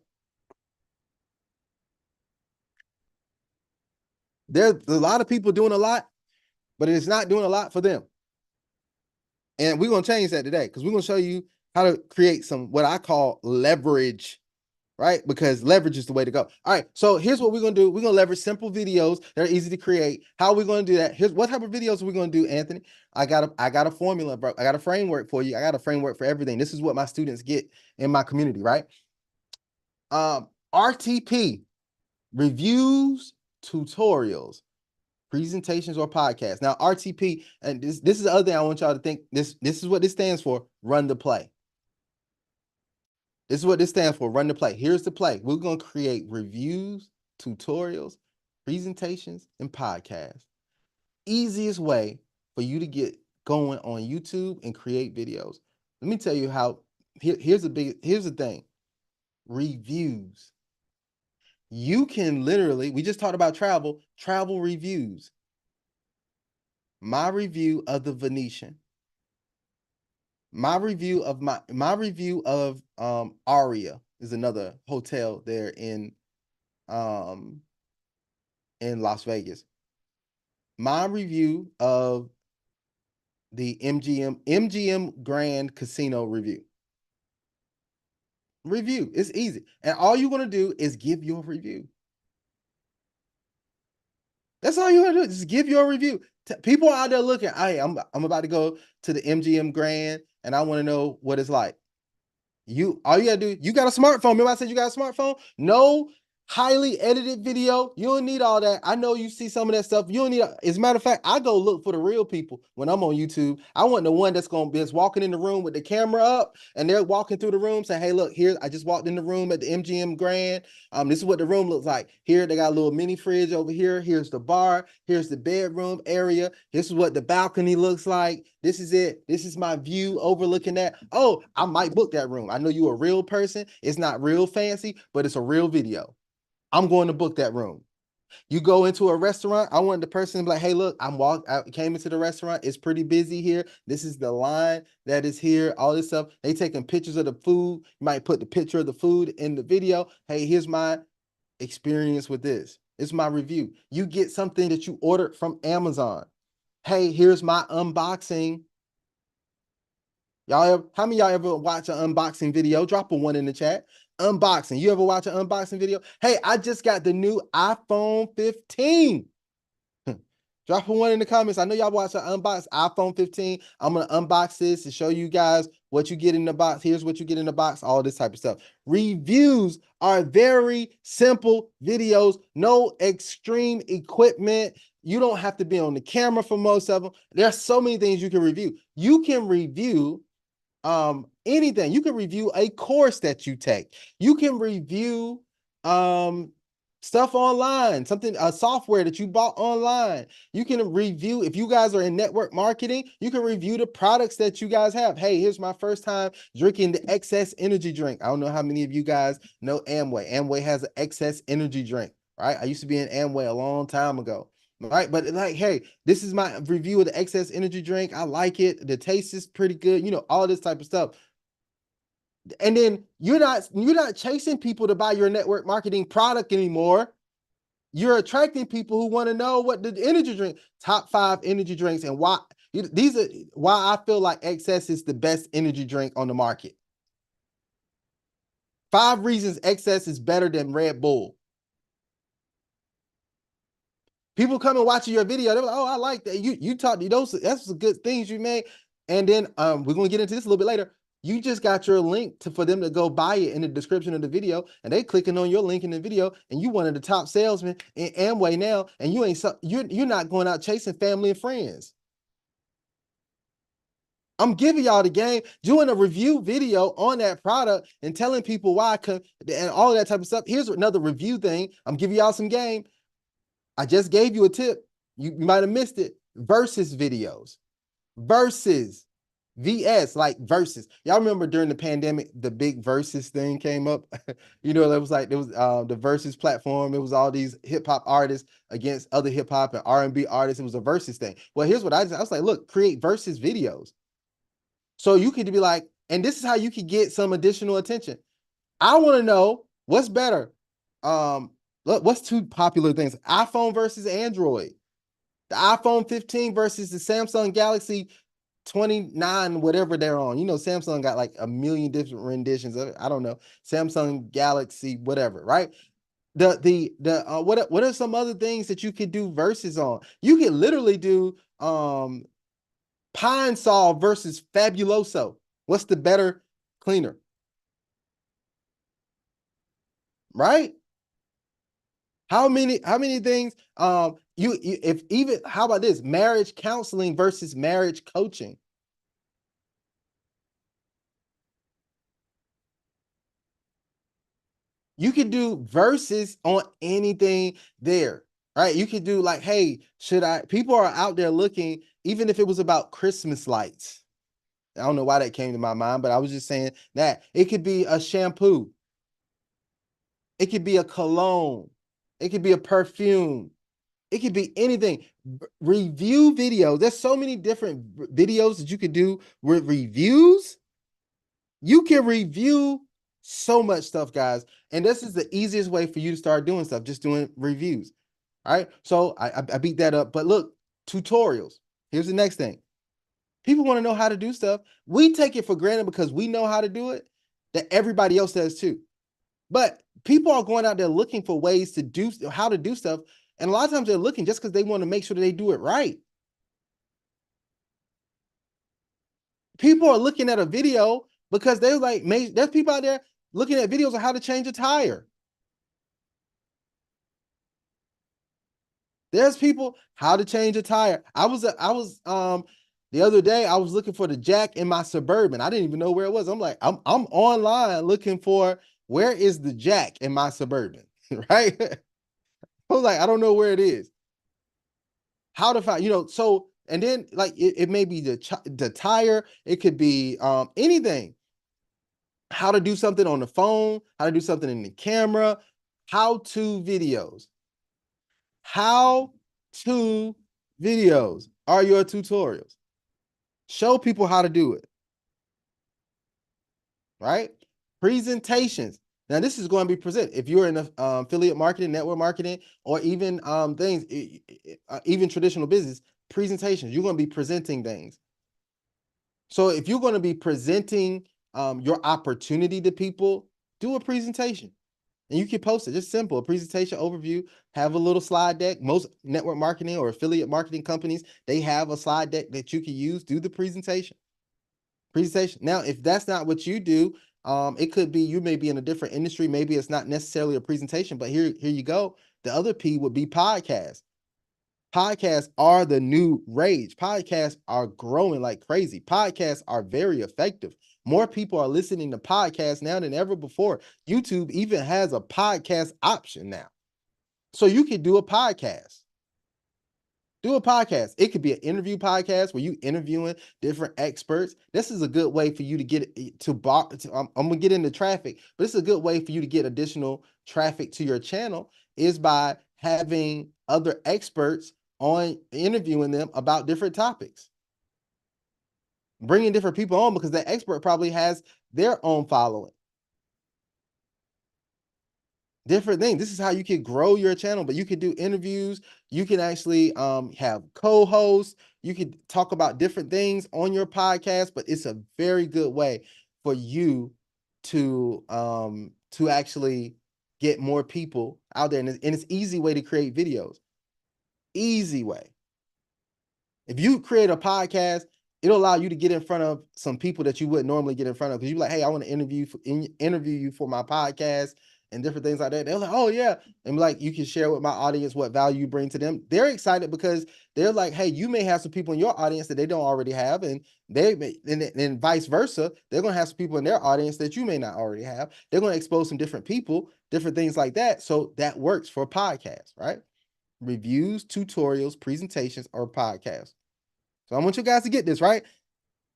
There's a lot of people doing a lot, but it's not doing a lot for them. And we're going to change that today because we're going to show you how to create some what I call leverage, right? Because leverage is the way to go. All right, so here's what we're going to do. We're going to leverage simple videos that are easy to create. How are we going to do that? Here's what type of videos are we going to do, Anthony? I got a formula, bro. I got a framework for you. I got a framework for everything. This is what my students get in my community, right? RTP, reviews, tutorials, presentations, or podcasts. Now, RTP, and this is the other thing I want y'all to think. This is what this stands for: run the play. This is what this stands for: run the play. Here's the play. We're going to create reviews, tutorials, presentations, and podcasts. Easiest way for you to get going on YouTube and create videos. Let me tell you how. Here's the thing: reviews. You can literally, we just talked about travel reviews. My review of the Venetian. My review of Aria is another hotel there in Las Vegas. My review of the MGM Grand Casino review. It's easy. And all you're going to do is give your review. That's all you want to do. Just give your review. People out there looking, hey, I'm about to go to the MGM Grand and I want to know what it's like. All you gotta do, you got a smartphone. Remember I said you got a smartphone? No highly edited video. You don't need all that. I know you see some of that stuff. You don't need, as a matter of fact, I go look for the real people when I'm on YouTube. I want the one that's gonna be walking in the room with the camera up and they're walking through the room saying, hey, look, here, I just walked in the room at the MGM Grand. This is what the room looks like. Here, they got a little mini fridge over here. Here's the bar. Here's the bedroom area. This is what the balcony looks like. This is it. This is my view overlooking that. Oh, I might book that room. I know you're a real person. It's not real fancy, but it's a real video. I'm going to book that room. You go into a restaurant. I want the person to be like, hey, look, I came into the restaurant. It's pretty busy here. This is the line that is here, all this stuff. They taking pictures of the food. You might put the picture of the food in the video. Hey, here's my experience with this. It's my review. You get something that you ordered from Amazon. Hey, here's my unboxing. How many of y'all ever watch an unboxing video? Drop a 1 in the chat. Unboxing. You ever watch an unboxing video? Hey, I just got the new iPhone 15. Drop a 1 in the comments. I know y'all watch an unbox iPhone 15. I'm going to unbox this and show you guys what you get in the box. Here's what you get in the box, all this type of stuff. Reviews are very simple videos, no extreme equipment. You don't have to be on the camera for most of them. There's so many things you can review. You can review anything. You can review a course that you take. You can review stuff online, something, a software that you bought online. You can review, if you guys are in network marketing, you can review the products that you guys have. Hey, here's my first time drinking the excess energy drink. I don't know how many of you guys know Amway. Amway has an excess energy drink, right? I used to be in Amway a long time ago. Right, but like, hey, this is my review of the excess energy drink. I like it. The taste is pretty good. You know, all this type of stuff. And then you're not chasing people to buy your network marketing product anymore. You're attracting people who want to know what the energy drink, top 5 energy drinks, and why. These are why I feel like XS is the best energy drink on the market. 5 reasons XS is better than Red Bull. People come and watching your video, they're like, oh, I like that. You taught me those, that's some good things you made. And then we're gonna get into this a little bit later. You just got your link for them to go buy it in the description of the video, and they clicking on your link in the video, and you one of the top salesmen in Amway now, and you're not going out chasing family and friends. I'm giving y'all the game, doing a review video on that product and telling people why, and all of that type of stuff. Here's another review thing. I'm giving y'all some game. I just gave you a tip. You might have missed it. Versus videos. Versus. VS, like versus. Y'all remember during the pandemic, the big versus thing came up? You know, it was the versus platform. It was all these hip hop artists against other hip hop and R&B artists. It was a versus thing. Well, here's what I was like, look, create versus videos. So you could be like, and this is how you could get some additional attention. I want to know what's better. What's 2 popular things? iPhone versus Android. The iPhone 15 versus the Samsung Galaxy 29, whatever they're on. You know, Samsung got like a million different renditions of it. I don't know. Samsung Galaxy, whatever, right? What are some other things that you could do versus on? You could literally do Pine Sol versus Fabuloso. What's the better cleaner? Right? How many things if even, how about this, marriage counseling versus marriage coaching? You could do verses on anything there, right? You could do like, hey, people are out there looking, even if it was about Christmas lights. I don't know why that came to my mind, but I was just saying that it could be a shampoo. It could be a cologne. It could be a perfume. It could be anything. Review videos. There's so many different videos that you could do with reviews. You can review so much stuff, guys. And this is the easiest way for you to start doing stuff, just doing reviews. All right. So I beat that up. But look, tutorials. Here's the next thing. People want to know how to do stuff. We take it for granted because we know how to do it, that everybody else does too. But people are going out there looking for ways to do how to do stuff. And a lot of times they're looking just because they want to make sure that they do it right. People are looking at a video because they're like, there's people out there looking at videos on how to change a tire. There's people how to change a tire. I was the other day I was looking for the jack in my Suburban. I didn't even know where it was. I'm like, I'm online looking for where is the jack in my Suburban, right? I was like, I don't know where it is. How to find, so, and then like it may be the tire, it could be anything. How to do something on the phone, how to do something in the camera, how-to videos. How-to videos are your tutorials. Show people how to do it. Right? Presentations. Now, this is going to be presented. If you're in affiliate marketing, network marketing, or even things, even traditional business, presentations, you're going to be presenting things. So if you're going to be presenting your opportunity to people, do a presentation. And you can post it, just simple, a presentation overview, have a little slide deck. Most network marketing or affiliate marketing companies, they have a slide deck that you can use, do the presentation. Now, if that's not what you do, it could be, you may be in a different industry. Maybe it's not necessarily a presentation, but here you go. The other P would be podcasts. Podcasts are the new rage. Podcasts are growing like crazy. Podcasts are very effective. More people are listening to podcasts now than ever before. YouTube even has a podcast option now. So you could do a podcast. Do a podcast. It could be an interview podcast where you interviewing different experts. This is a good way for you to get I'm gonna get into traffic, but this is a good way for you to get additional traffic to your channel is by having other experts on, interviewing them about different topics, bringing different people on because that expert probably has their own following. Different things. This is how you can grow your channel, but you can do interviews. You can actually have co-hosts. You can talk about different things on your podcast, but it's a very good way for you to actually get more people out there. And it's easy way to create videos. Easy way. If you create a podcast, it'll allow you to get in front of some people that you wouldn't normally get in front of, because you're like, hey, I want to interview you for my podcast and different things like that. They're like, oh yeah. And like, you can share with my audience what value you bring to them. They're excited because they're like, hey, you may have some people in your audience that they don't already have. And and vice versa. They're going to have some people in their audience that you may not already have. They're going to expose some different people, different things like that. So that works for a podcast, right? Reviews, tutorials, presentations, or podcasts. So I want you guys to get this, right?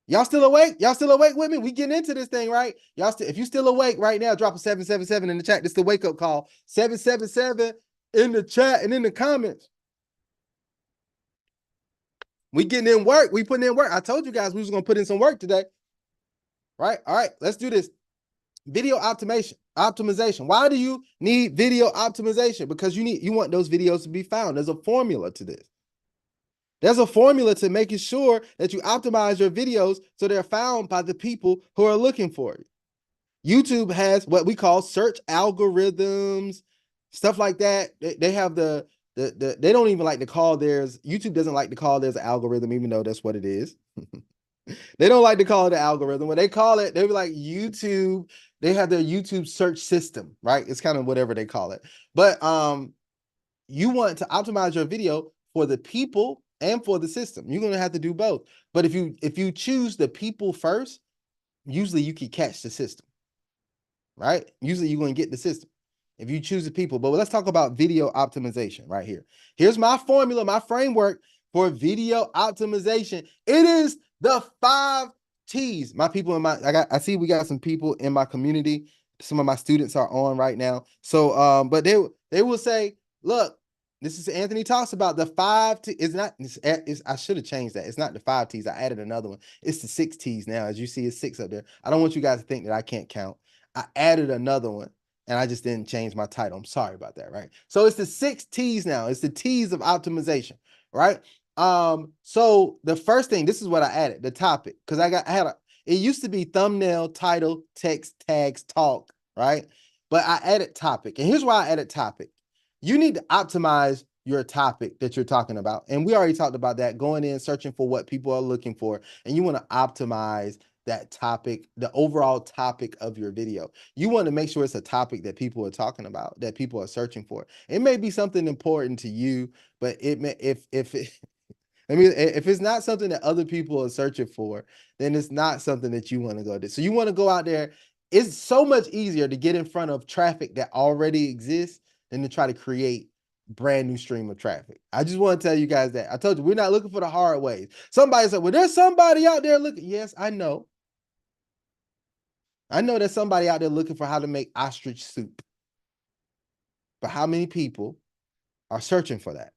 Y'all still awake? Y'all still awake with me? We getting into this thing, right? Y'all still, if you still awake right now, drop a 777 in the chat. This is the wake up call. 777 in the chat and in the comments. We getting in work. We putting in work. I told you guys we was gonna put in some work today. Right? All right, let's do this. Video optimization. Why do you need video optimization? Because you want those videos to be found. There's a formula to this. There's a formula to making sure that you optimize your videos so they're found by the people who are looking for it. YouTube has what we call search algorithms, stuff like that. They have they don't even like to call theirs. YouTube doesn't like to call theirs an algorithm, even though that's what it is. They don't like to call it an algorithm. When they call it, they be like YouTube. They have their YouTube search system, right? It's kind of whatever they call it. But you want to optimize your video for the people and for the system. You're going to have to do both. But if you choose the people first, usually you can catch the system, right? Usually you're going to get the system if you choose the people. But let's talk about video optimization right here. Here's my formula, my framework for video optimization. It is the 5 T's. My people I see we got some people in my community. Some of my students are on right now. So but they will say, look, this is Anthony talks about the 5 T's. It's not, I should have changed that. It's not the 5 T's. I added another one. It's the 6 T's now. As you see, it's 6 up there. I don't want you guys to think that I can't count. I added another one and I just didn't change my title. I'm sorry about that, right? So it's the 6 T's now. It's the T's of optimization, right? So the first thing, this is what I added, the topic, because it used to be thumbnail, title, text, tags, talk, right? But I added topic. And here's why I added topic. You need to optimize your topic that you're talking about. And we already talked about that, going in, searching for what people are looking for. And you want to optimize that topic, the overall topic of your video. You want to make sure it's a topic that people are talking about, that people are searching for. It may be something important to you, but it may, if it's not something that other people are searching for, then it's not something that you want to go to. So you want to go out there. It's so much easier to get in front of traffic that already exists than to try to create brand new stream of traffic. I just want to tell you guys that. I told you, we're not looking for the hard ways. Somebody said, well, there's somebody out there looking. Yes, I know. I know there's somebody out there looking for how to make ostrich soup. But how many people are searching for that?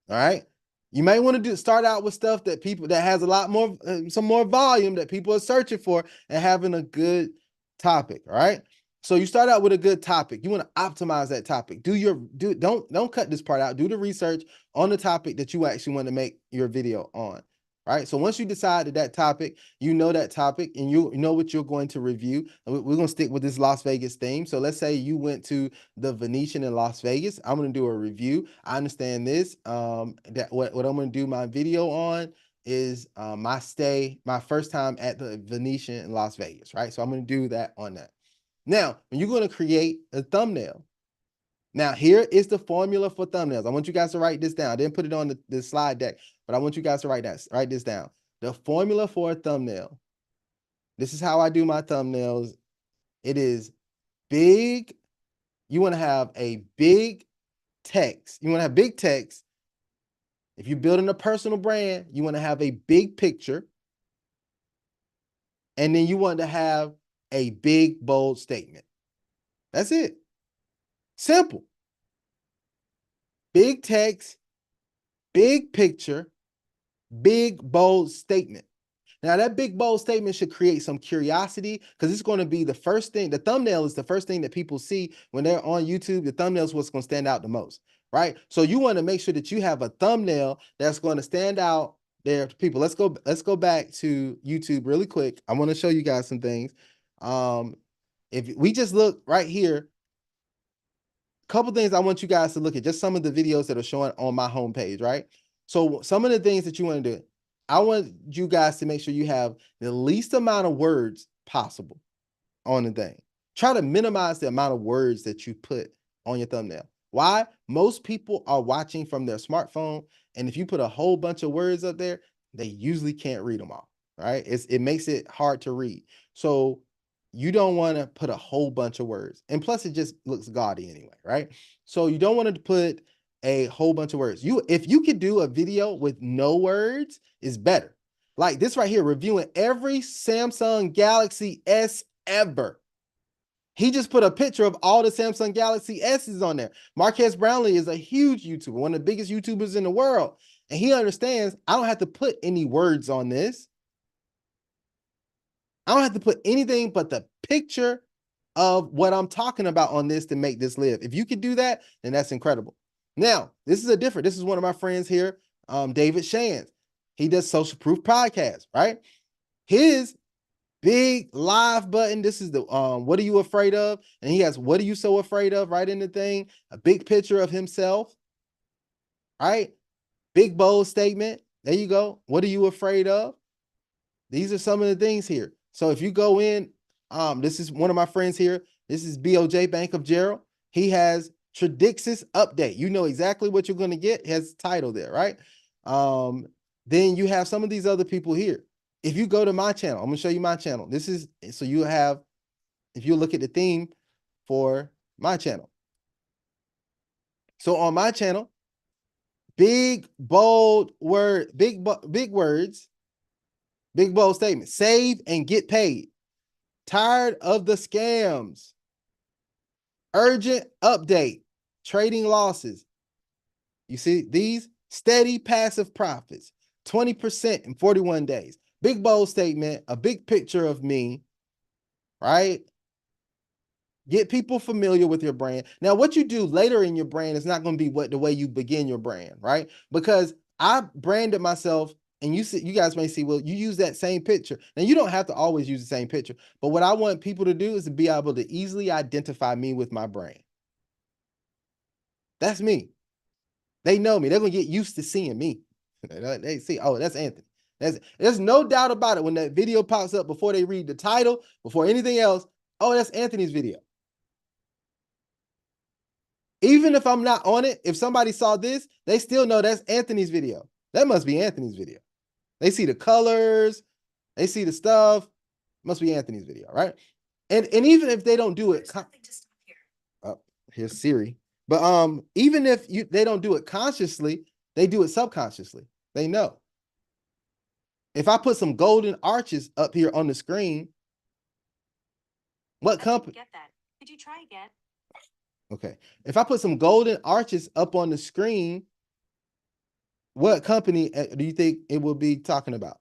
All right. You may want to start out with stuff that has a lot more, some more volume that people are searching for, and having a good topic. All right. So you start out with a good topic. You want to optimize that topic. Don't cut this part out. Do the research on the topic that you actually want to make your video on. Right. So once you decide that topic, you know that topic, and you know what you're going to review. We're going to stick with this Las Vegas theme. So let's say you went to the Venetian in Las Vegas. I'm going to do a review. I understand this. That what I'm going to do my video on is my first time at the Venetian in Las Vegas. Right. So I'm going to do that on that. Now, when you're going to create a thumbnail. Now, here is the formula for thumbnails. I want you guys to write this down. I didn't put it on the slide deck, but I want you guys to write this down. The formula for a thumbnail. This is how I do my thumbnails. It is big. You want to have a big text. You want to have big text. If you're building a personal brand, you want to have a big picture. And then you want to have a big, bold statement. That's it. Simple. Big text, big picture, big, bold statement. Now, that big, bold statement should create some curiosity because it's going to be the first thing. The thumbnail is the first thing that people see when they're on YouTube. The thumbnail is what's going to stand out the most, right? So you want to make sure that you have a thumbnail that's going to stand out there to people. Let's go back to YouTube really quick. I want to show you guys some things. If we just look right here, a couple things I want you guys to look at, just some of the videos that are showing on my homepage, right? So some of the things that you want to do, I want you guys to make sure you have the least amount of words possible on the thing. Try to minimize the amount of words that you put on your thumbnail. Why? Most people are watching from their smartphone, and if you put a whole bunch of words up there, they usually can't read them all, right? It makes it hard to read. So you don't want to put a whole bunch of words. And plus it just looks gaudy anyway, right? So you don't want to put a whole bunch of words. If you could do a video with no words, is better. Like this right here, reviewing every Samsung Galaxy S ever. He just put a picture of all the Samsung Galaxy S's on there. Marques Brownlee is a huge YouTuber, one of the biggest YouTubers in the world. And he understands I don't have to put any words on this. I don't have to put anything but the picture of what I'm talking about on this to make this live. If you could do that, then that's incredible. Now, this is one of my friends here, David Shands. He does Social Proof Podcast, right? His big live button, this is the what are you afraid of? And he has what are you so afraid of right in the thing, a big picture of himself, right? Big bold statement. There you go. What are you afraid of? These are some of the things here. So if you go in, this is one of my friends here. This is BOJ Bank of Gerald. He has Tradixis update. You know exactly what you're going to get. It has title there, right? Then you have some of these other people here. If you go to my channel, I'm going to show you my channel. This is, so you have, if you look at the theme for my channel. So on my channel, big, bold word, big words, big bold statement, save and get paid. Tired of the scams. Urgent update. Trading losses. You see these? Steady passive profits. 20% in 41 days. Big bold statement. A big picture of me. Right? Get people familiar with your brand. Now, what you do later in your brand is not going to be the way you begin your brand, right? Because I branded myself, and you guys may see, well, you use that same picture. Now, you don't have to always use the same picture, but what I want people to do is to be able to easily identify me with my brand. That's me. They know me. They're going to get used to seeing me. They see, oh, that's Anthony. There's no doubt about it. When that video pops up, before they read the title, before anything else, oh, that's Anthony's video. Even if I'm not on it, if somebody saw this, they still know that's Anthony's video. That must be Anthony's video. They see the colors, they see the stuff. Must be Anthony's video, right? And even if they don't do it, oh, here's Siri. But even if they don't do it consciously, they do it subconsciously. They know. If I put some golden arches up here on the screen, what company? Get that. Could you try again? Okay. If I put some golden arches up on the screen, what company do you think it will be talking about?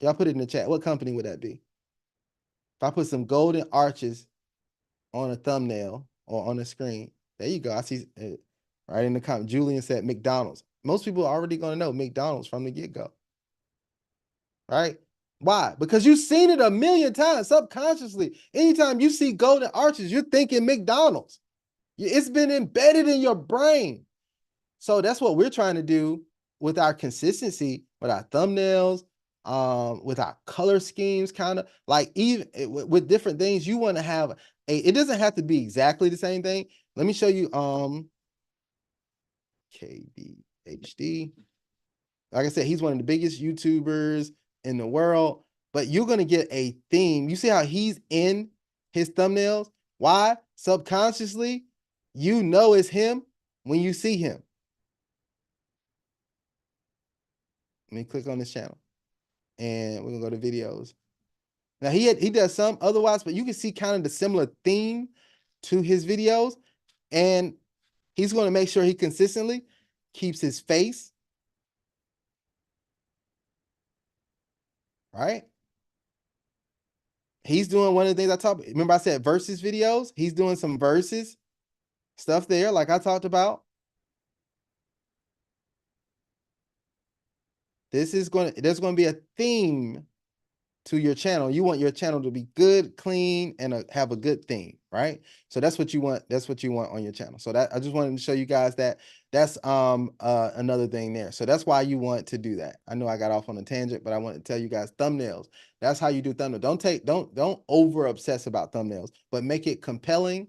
Y'all put it in the chat. What company would that be? If I put some golden arches on a thumbnail or on the screen, there you go. I see it right in the comment. Julian said McDonald's. Most people are already going to know McDonald's from the get-go. Right? Why? Because you've seen it a million times subconsciously. Anytime you see golden arches, you're thinking McDonald's. It's been embedded in your brain. So that's what we're trying to do with our consistency, with our thumbnails, with our color schemes, kind of like even with different things. You want to have it doesn't have to be exactly the same thing. Let me show you KBHD. Like I said, he's one of the biggest YouTubers in the world, but you're going to get a theme. You see how he's in his thumbnails? Why? Subconsciously, You know it's him when you see him. Let me click on this channel and we're gonna go to videos. Now he does some otherwise, but you can see kind of the similar theme to his videos, and he's going to make sure he consistently keeps his face, right? He's doing one of the things I talked. Remember I said versus videos? He's doing some versus stuff there, like I talked about. There's going to be a theme to your channel. You want your channel to be good, clean, and have a good theme, right? So that's what you want. That's what you want on your channel. So that I just wanted to show you guys that that's another thing there. So that's why you want to do that. I know I got off on a tangent, but I want to tell you guys thumbnails. That's how you do thumbnail. Don't over obsess about thumbnails, but make it compelling.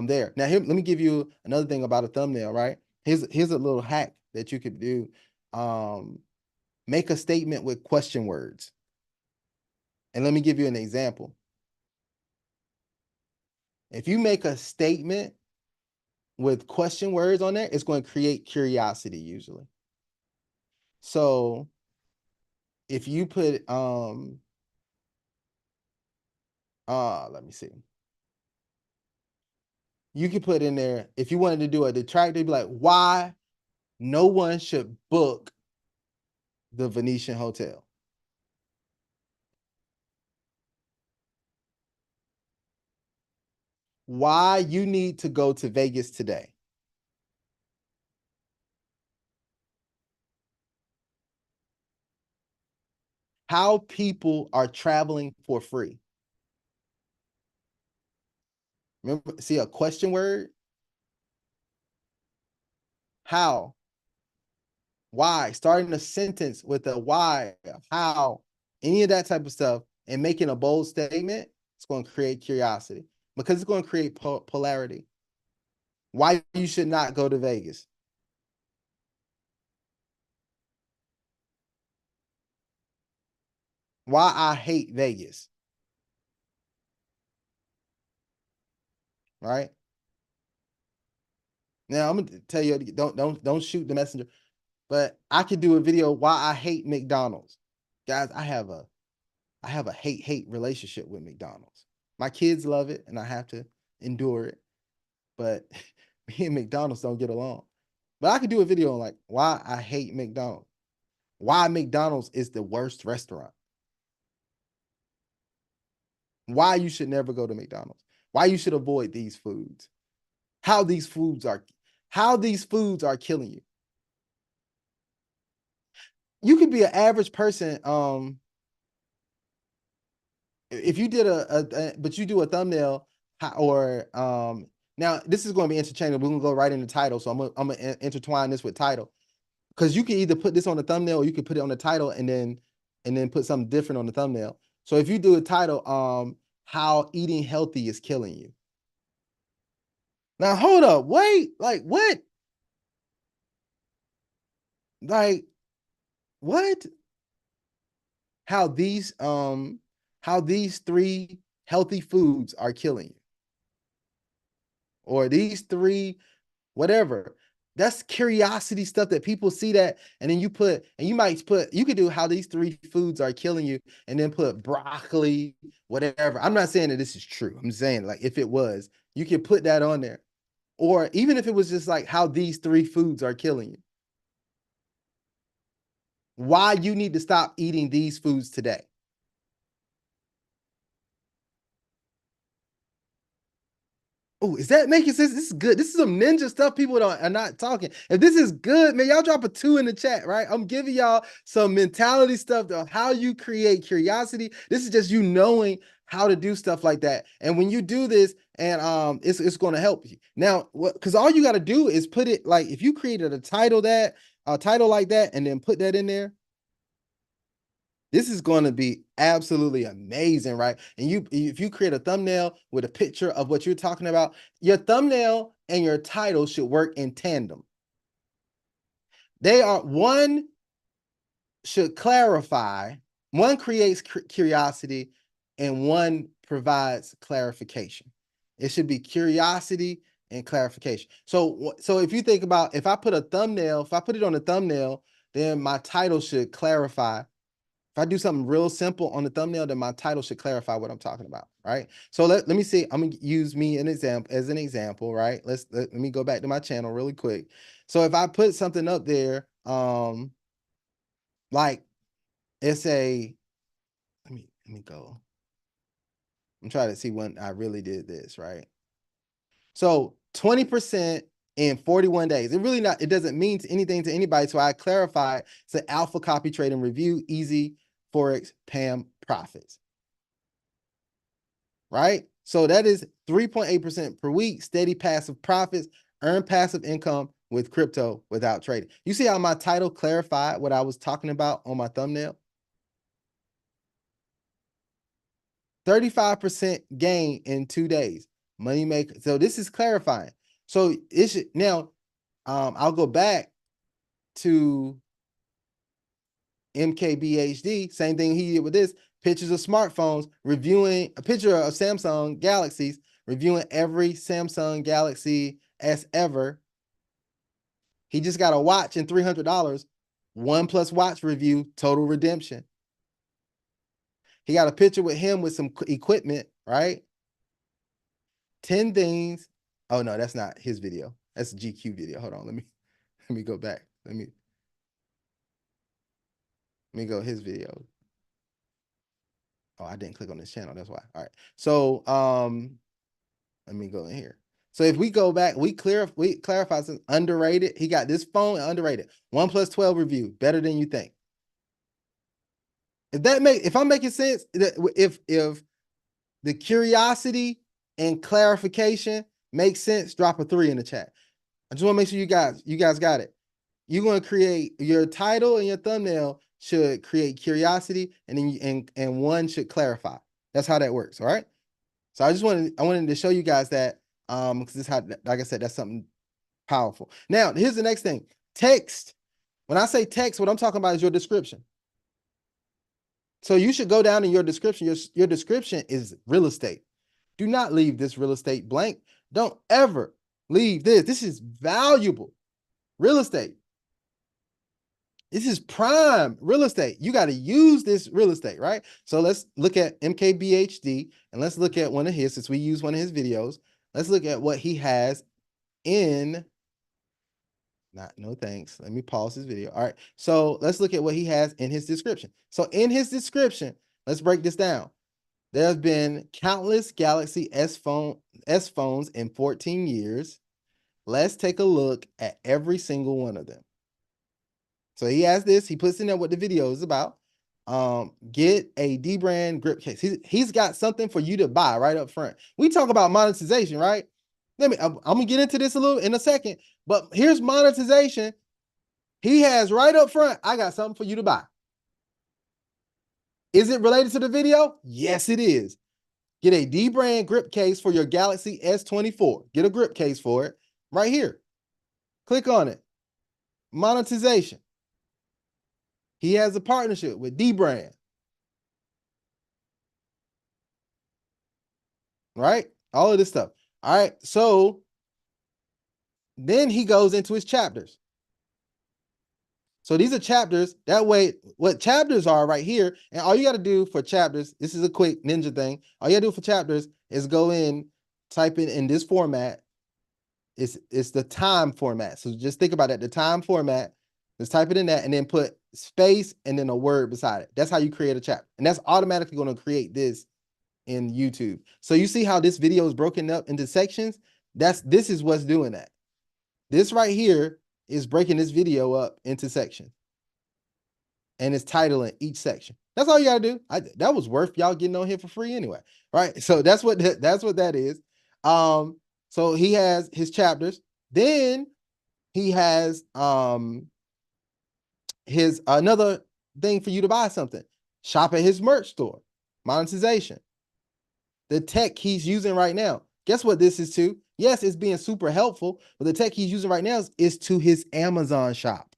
There. Now here, let me give you another thing about a thumbnail, right? Here's a little hack that you could do. Make a statement with question words. And let me give you an example. If you make a statement with question words on there, it's going to create curiosity usually. So if you put, let me see. You could put in there, if you wanted to do a detractor, be like, why no one should book the Venetian Hotel. Why you need to go to Vegas today. How people are traveling for free. Remember, see a question word? How? Why? Starting a sentence with a why, how, any of that type of stuff, and making a bold statement, it's going to create curiosity because it's going to create polarity. Why you should not go to Vegas. Why I hate Vegas. Right? Now I'm gonna tell you, don't shoot the messenger. But I could do a video why I hate McDonald's. Guys, I have a hate relationship with McDonald's. My kids love it and I have to endure it. But me and McDonald's don't get along. But I could do a video on like why I hate McDonald's. Why McDonald's is the worst restaurant. Why you should never go to McDonald's. Why you should avoid these foods. How these foods are killing you. You could be an average person. If you did but you do a thumbnail or now this is going to be interchangeable. We're gonna go right in the title. So I'm gonna intertwine this with title because you can either put this on the thumbnail or you can put it on the title and then put something different on the thumbnail. So if you do a title, how eating healthy is killing you. Now hold up, wait, like what? Like what? How these three healthy foods are killing you. Or these three, whatever. That's curiosity stuff that people see that, and then you could do how these three foods are killing you, and then put broccoli, whatever. I'm not saying that this is true. I'm saying like if it was, you could put that on there. Or even if it was just like how these three foods are killing you. Why you need to stop eating these foods today. Oh, is that making sense? This is good. This is some ninja stuff people are not talking. If this is good, man, y'all drop a 2 in the chat, right? I'm giving y'all some mentality stuff on how you create curiosity. This is just you knowing how to do stuff like that. And when you do this, and it's going to help you. Now, because all you got to do is put it like if you created a title like that, and then put that in there. This is going to be absolutely amazing, right? And if you create a thumbnail with a picture of what you're talking about, your thumbnail and your title should work in tandem. One should clarify, one creates curiosity, and one provides clarification. It should be curiosity and clarification. So if you think about, if I put a thumbnail, if I put it on the thumbnail, then my title should clarify. If I do something real simple on the thumbnail, then my title should clarify what I'm talking about, right? So let me see. I'm gonna use me as an example, right? Let me go back to my channel really quick. So if I put something up there, like it's a, let me go. I'm trying to see when I really did this, right? So 20% in 41 days. It doesn't mean anything to anybody. So I clarified it's an alpha copy trade and review, easy Forex, PAM profits. Right? So that is 3.8% per week, steady passive profits, earn passive income with crypto without trading. You see how my title clarified what I was talking about on my thumbnail? 35% gain in 2 days. Money maker. So this is clarifying. So it should now I'll go back to MKBHD, same thing he did with this, pictures of smartphones, reviewing a picture of Samsung Galaxies, reviewing every Samsung Galaxy S ever. He just got a watch and $300, OnePlus watch review, total redemption. He got a picture with him with some equipment, right? 10 things. Oh no, that's not his video. That's a GQ video. Hold on, let me go back. Let me go his video. Oh, I didn't click on this channel. That's why. All right. So let me go in here. So if we go back, we clarify some underrated. He got this phone underrated. OnePlus 12 review, better than you think. If I'm making sense, if the curiosity and clarification makes sense, drop a 3 in the chat. I just want to make sure you guys got it. You're going to create your title and your thumbnail should create curiosity, and then and one should clarify. That's how that works. All right. So I wanted to show you guys that because this how, like I said, that's something powerful. Now here's the next thing. Text. When I say text, what I'm talking about is your description. So you should go down in your description. Your description is real estate. Do not leave this real estate blank. Don't ever leave this. This is valuable real estate. This is prime real estate. You got to use this real estate, right? So let's look at MKBHD and let's look at one of his, since we use one of his videos. Let's look at what he has in, no thanks. Let me pause this video. All right. So let's look at what he has in his description. So in his description, let's break this down. There's been countless Galaxy S phones in 14 years. Let's take a look at every single one of them. So he has this, he puts in there what the video is about. Get a D brand grip case. He's got something for you to buy right up front. We talk about monetization, right? I'm gonna get into this a little in a second, but here's monetization. He has right up front, I got something for you to buy. Is it related to the video? Yes, it is. Get a D brand grip case for your Galaxy S24. Get a grip case for it right here. Click on it. Monetization. He has a partnership with D brand. Right? All of this stuff. All right. So then he goes into his chapters. So these are chapters. That way, what chapters are right here, and all you got to do for chapters, this is a quick ninja thing. All you got to do for chapters is go in, type in this format. It's the time format. So just think about it, the time format. Just type it in that and then put space and then a word beside it. That's how you create a chapter. And that's automatically going to create this in YouTube. So you see how this video is broken up into sections? This is what's doing that. This right here is breaking this video up into sections. And it's titling each section. That's all you gotta do. That was worth y'all getting on here for free anyway. Right. So that's what that is. So he has his chapters. Then he has his another thing for you to buy something. Shop at his merch store. Monetization. The tech he's using right now. Guess what this is to? Yes, it's being super helpful, but the tech he's using right now is to his Amazon shop.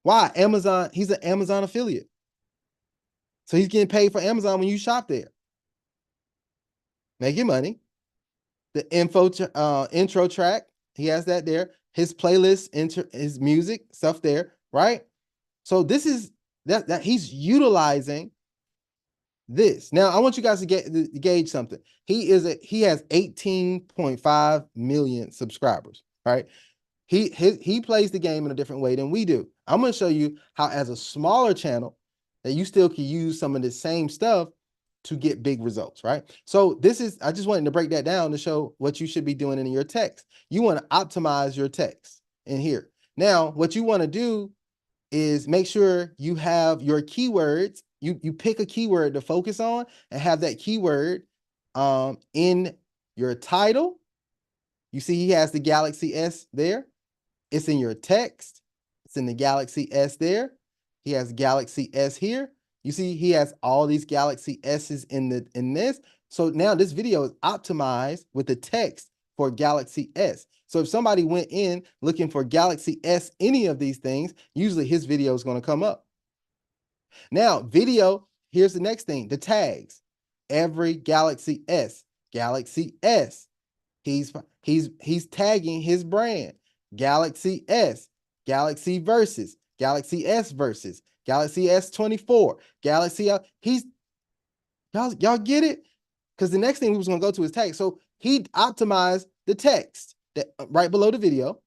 Why? Amazon, he's an Amazon affiliate. So he's getting paid for Amazon when you shop there. Making money. the intro track. He has that there. His playlist, his music stuff there, right? So this is that he's utilizing this. Now I want you guys to gauge something. He has 18.5 million subscribers, right? He plays the game in a different way than we do. I'm going to show you how, as a smaller channel, that you still can use some of the same stuff to get big results, right? So I just wanted to break that down to show what you should be doing in your text. You want to optimize your text in here. Now, what you want to do is make sure you have your keywords. You pick a keyword to focus on and have that keyword in your title. You see he has the Galaxy S there. It's in your text. It's in the Galaxy S there. He has Galaxy S here. You see, he has all these Galaxy S's in this. So now this video is optimized with the text for Galaxy S. So if somebody went in looking for Galaxy S, any of these things, usually his video is going to come up. Now, video, here's the next thing, the tags. Every Galaxy S, Galaxy S. He's tagging his brand. Galaxy S, Galaxy versus, Galaxy S versus, Galaxy S24, Galaxy L. Y'all get it? Because the next thing we was going to go to is tag. So he optimized the text that right below the video.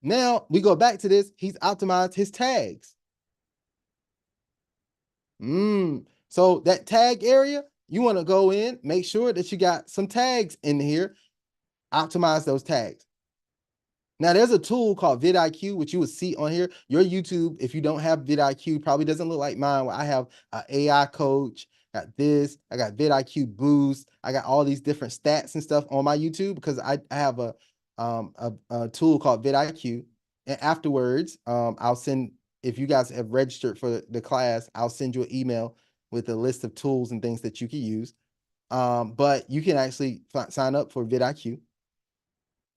Now we go back to this. He's optimized his tags. So that tag area, you want to go in, make sure that you got some tags in here. Optimize those tags. Now, there's a tool called vidIQ, which you would see on here. Your YouTube, if you don't have vidIQ, probably doesn't look like mine, where I have an AI coach, got this, I got vidIQ Boost, I got all these different stats and stuff on my YouTube because I have a tool called vidIQ. And afterwards, I'll send, if you guys have registered for the class, I'll send you an email with a list of tools and things that you can use. But you can actually sign up for vidIQ.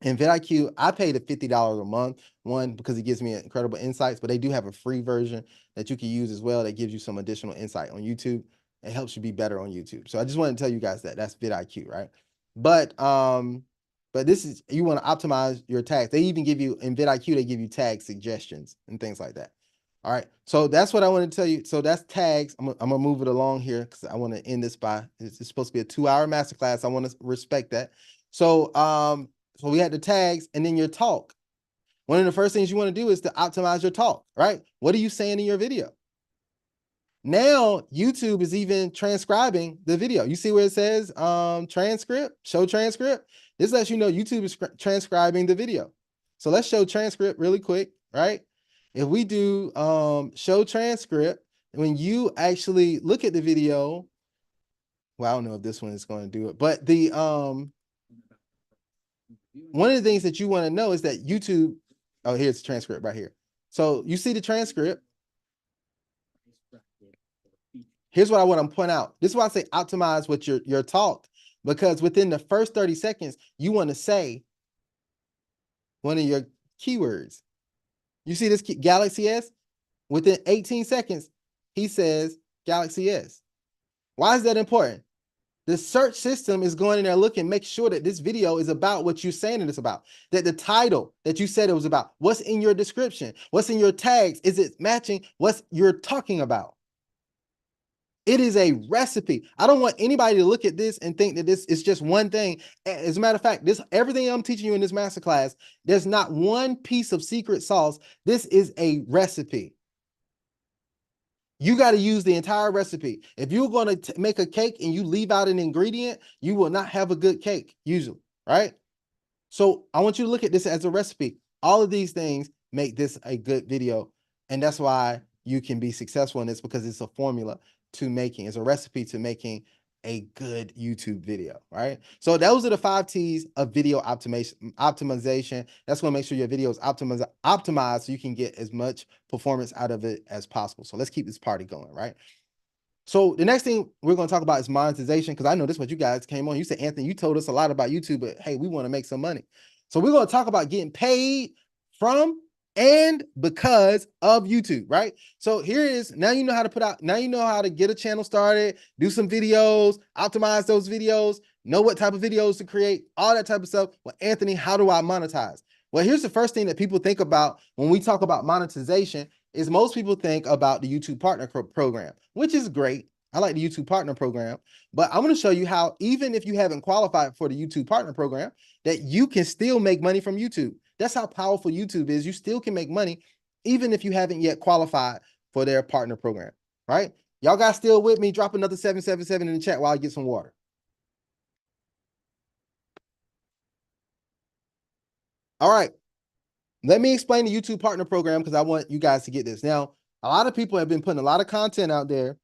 And vidIQ, I paid the $50 a month, one, because it gives me incredible insights, but they do have a free version that you can use as well that gives you some additional insight on YouTube. It helps you be better on YouTube. So I just wanted to tell you guys that that's vidIQ, right? But this is, you want to optimize your tags. They even give you, in vidIQ, they give you tag suggestions and things like that. All right, so that's what I want to tell you. So that's tags. I'm gonna move it along here because I want to end this by, it's supposed to be a 2-hour masterclass. I want to respect that. So so we had the tags and then your talk. One of the first things you want to do is to optimize your talk, right? What are you saying in your video? Now YouTube is even transcribing the video. You see where it says transcript, show transcript? This lets you know YouTube is transcribing the video. So let's show transcript really quick, right? If we do show transcript, when you actually look at the video, well, I don't know if this one is going to do it, but the one of the things that you want to know is that YouTube, oh, here's the transcript right here. So you see the transcript. Here's what I want to point out. This is why I say optimize with your talk, because within the first 30 seconds, you want to say one of your keywords. You see this Galaxy S? Within 18 seconds, he says Galaxy S. Why is that important? The search system is going in there looking, make sure that this video is about what you're saying it's about. That the title that you said it was about, what's in your description, what's in your tags, is it matching what you're talking about? It is a recipe. I don't want anybody to look at this and think that this is just one thing. As a matter of fact, everything I'm teaching you in this masterclass, there's not one piece of secret sauce. This is a recipe. You got to use the entire recipe. If you're going to make a cake and you leave out an ingredient, you will not have a good cake, usually, right? So I want you to look at this as a recipe. All of these things make this a good video. And that's why you can be successful in this, because it's a formula to making, it's a recipe to making a good YouTube video, right? So those are the 5 T's of video optimization. That's going to make sure your video is optimized so you can get as much performance out of it as possible. So let's keep this party going, right? So the next thing we're going to talk about is monetization, because I know this is what you guys came on. You said, Anthony, you told us a lot about YouTube, but hey, we want to make some money. So we're going to talk about getting paid from and because of YouTube, right? So here it is. Now you know how to put out, now you know how to get a channel started, do some videos, optimize those videos. know what type of videos to create, all that type of stuff. Well, Anthony, how do I monetize? Well, here's the first thing that people think about when we talk about monetization is most people think about the YouTube Partner Program, which is great. I like the YouTube Partner Program, but I'm going to show you how, even if you haven't qualified for the YouTube Partner Program, that you can still make money from YouTube. That's how powerful YouTube is. You still can make money even if you haven't yet qualified for their partner program, right? Y'all guys still with me? Drop another 777 in the chat while I get some water. All right. Let me explain the YouTube Partner Program because I want you guys to get this. Now, a lot of people have been putting a lot of content out there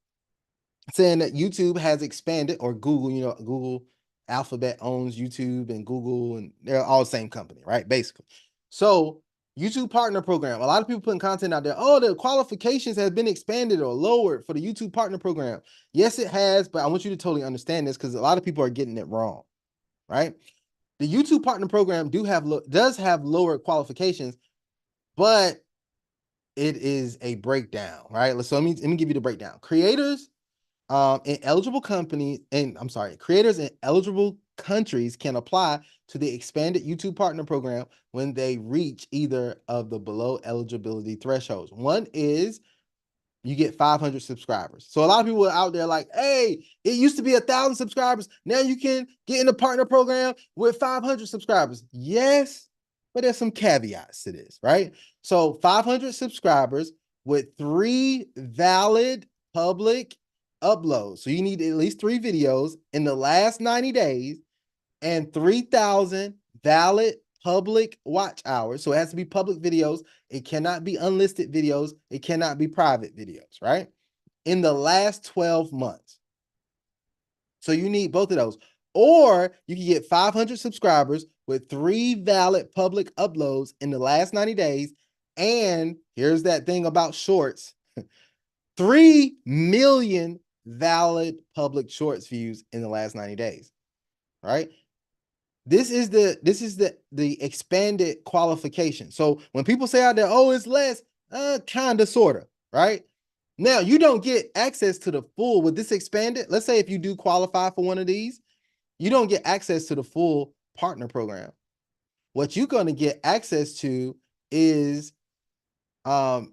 saying that YouTube has expanded, or Google, Google Alphabet owns YouTube, and Google, and they're all the same company, right? Basically. So YouTube Partner Program, a lot of people putting content out there. Oh, the qualifications have been expanded or lowered for the YouTube Partner Program. Yes, it has, but I want you to totally understand this because a lot of people are getting it wrong, right? The YouTube Partner Program does have lower qualifications, but it is a breakdown, right? So let me give you the breakdown. Creators in eligible companies, and I'm sorry, creators in eligible countries can apply to the expanded YouTube Partner Program when they reach either of the below eligibility thresholds. One is you get 500 subscribers. So a lot of people are out there like, hey, it used to be 1,000 subscribers. Now you can get in the partner program with 500 subscribers. Yes, but there's some caveats to this, right? So 500 subscribers with 3 valid public uploads. So you need at least 3 videos in the last 90 days and 3,000 valid public watch hours. So it has to be public videos. It cannot be unlisted videos. It cannot be private videos, right? In the last 12 months. So you need both of those. Or you can get 500 subscribers with 3 valid public uploads in the last 90 days. And here's that thing about shorts. 3 million valid public shorts views in the last 90 days, right? This is the expanded qualification. So when people say out there, oh, it's less, kind of, sort of, right? Now, you don't get access to the full with this expanded. Let's say if you do qualify for one of these, you don't get access to the full partner program. What you're going to get access to is you'll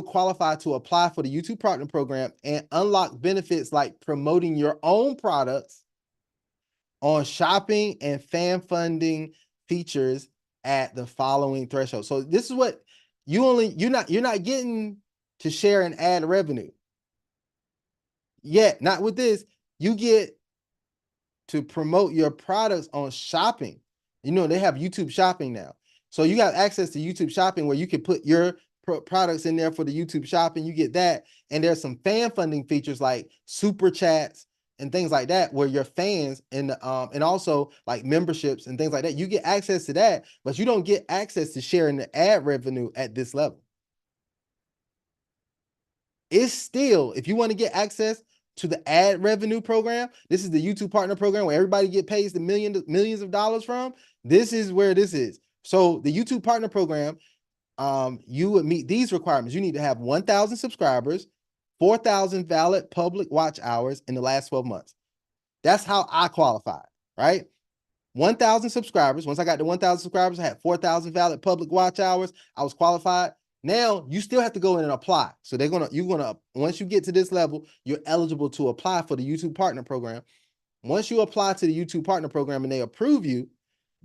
qualify to apply for the YouTube partner program and unlock benefits like promoting your own products on shopping and fan funding features at the following threshold. So this is what you're not getting to share an ad revenue. Yet, not with this. You get to promote your products on shopping. They have YouTube shopping now. So you got access to YouTube shopping where you can put your products in there for the YouTube shopping. You get that. And there's some fan funding features like super chats and things like that, where your fans and also like memberships and things like that, you get access to that, but you don't get access to sharing the ad revenue at this level. It's still, if you want to get access to the ad revenue program, this is the YouTube partner program where everybody get paid the millions of dollars from. This is where this is. So the YouTube partner program, you would meet these requirements. You need to have 1,000 subscribers, 4,000 valid public watch hours in the last 12 months. That's how I qualified, right? 1,000 subscribers. Once I got to 1,000 subscribers, I had 4,000 valid public watch hours. I was qualified. Now you still have to go in and apply. So once you get to this level, you're eligible to apply for the YouTube partner program. Once you apply to the YouTube partner program and they approve you,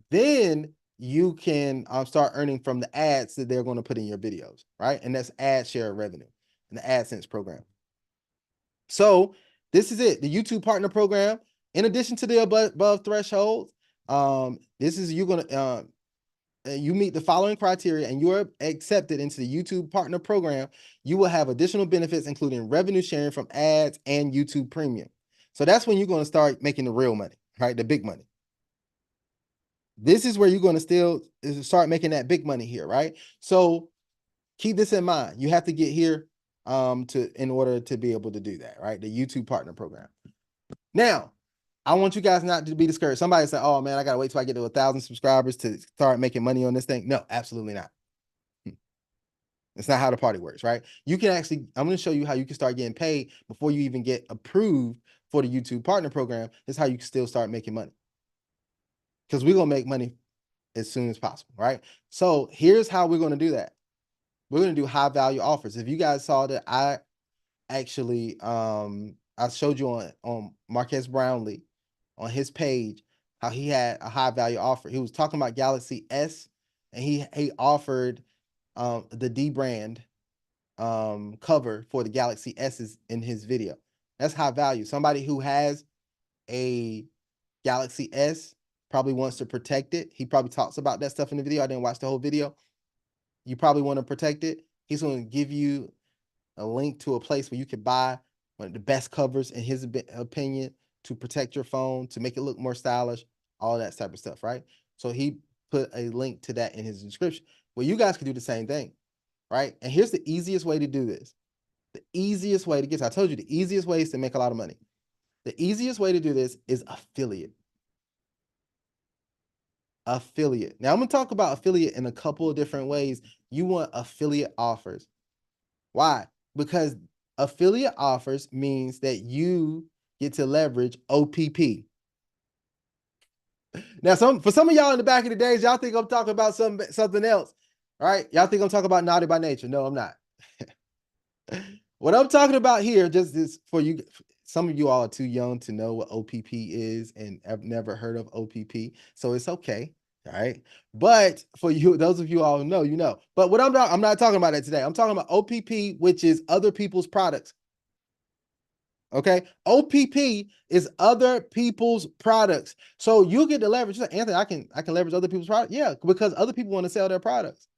then you can start earning from the ads that they're going to put in your videos, right? And that's ad share revenue in the AdSense program. So this is it. The YouTube partner program, in addition to the above thresholds, you meet the following criteria and you're accepted into the YouTube partner program. You will have additional benefits, including revenue sharing from ads and YouTube premium. So that's when you're going to start making the real money, right? The big money. This is where you're going to still start making that big money here, right? So keep this in mind. You have to get here in order to be able to do that, right? The YouTube partner program. Now, I want you guys not to be discouraged. Somebody say, oh man, I got to wait till I get to 1,000 subscribers to start making money on this thing. No, absolutely not. It's not how the party works, right? You can actually, I'm going to show you how you can start getting paid before you even get approved for the YouTube partner program. This is how you can still start making money. Because we're going to make money as soon as possible, right? So here's how we're going to do that. We're going to do high value offers. If you guys saw that, I actually, I showed you on Marquez Brownlee on his page, how he had a high value offer. He was talking about Galaxy S, and he offered the D brand cover for the Galaxy S's in his video. That's high value. Somebody who has a Galaxy S probably wants to protect it. He probably talks about that stuff in the video. I didn't watch the whole video. You probably want to protect it. He's going to give you a link to a place where you can buy one of the best covers in his opinion to protect your phone, to make it look more stylish, all that type of stuff, right? So he put a link to that in his description. Well, you guys can do the same thing, right? And here's the easiest way to do this. The easiest way to get, I told you the easiest way is to make a lot of money. The easiest way to do this is affiliate. Affiliate. Now I'm going to talk about affiliate in a couple of different ways. You want affiliate offers. Why? Because affiliate offers means that you get to leverage OPP. Now, for some of y'all in the back of the days, y'all think I'm talking about something else, right? Y'all think I'm talking about naughty by nature. No, I'm not. What I'm talking about here, just is for you. Some of you all are too young to know what OPP is and have never heard of OPP, so it's okay. All right. But for you, those of you all who know, you know. But what I'm not talking about that today. I'm talking about OPP, which is other people's products. Okay. OPP is other people's products. So you get to leverage. Like, Anthony, I can leverage other people's products. Yeah, because other people want to sell their products.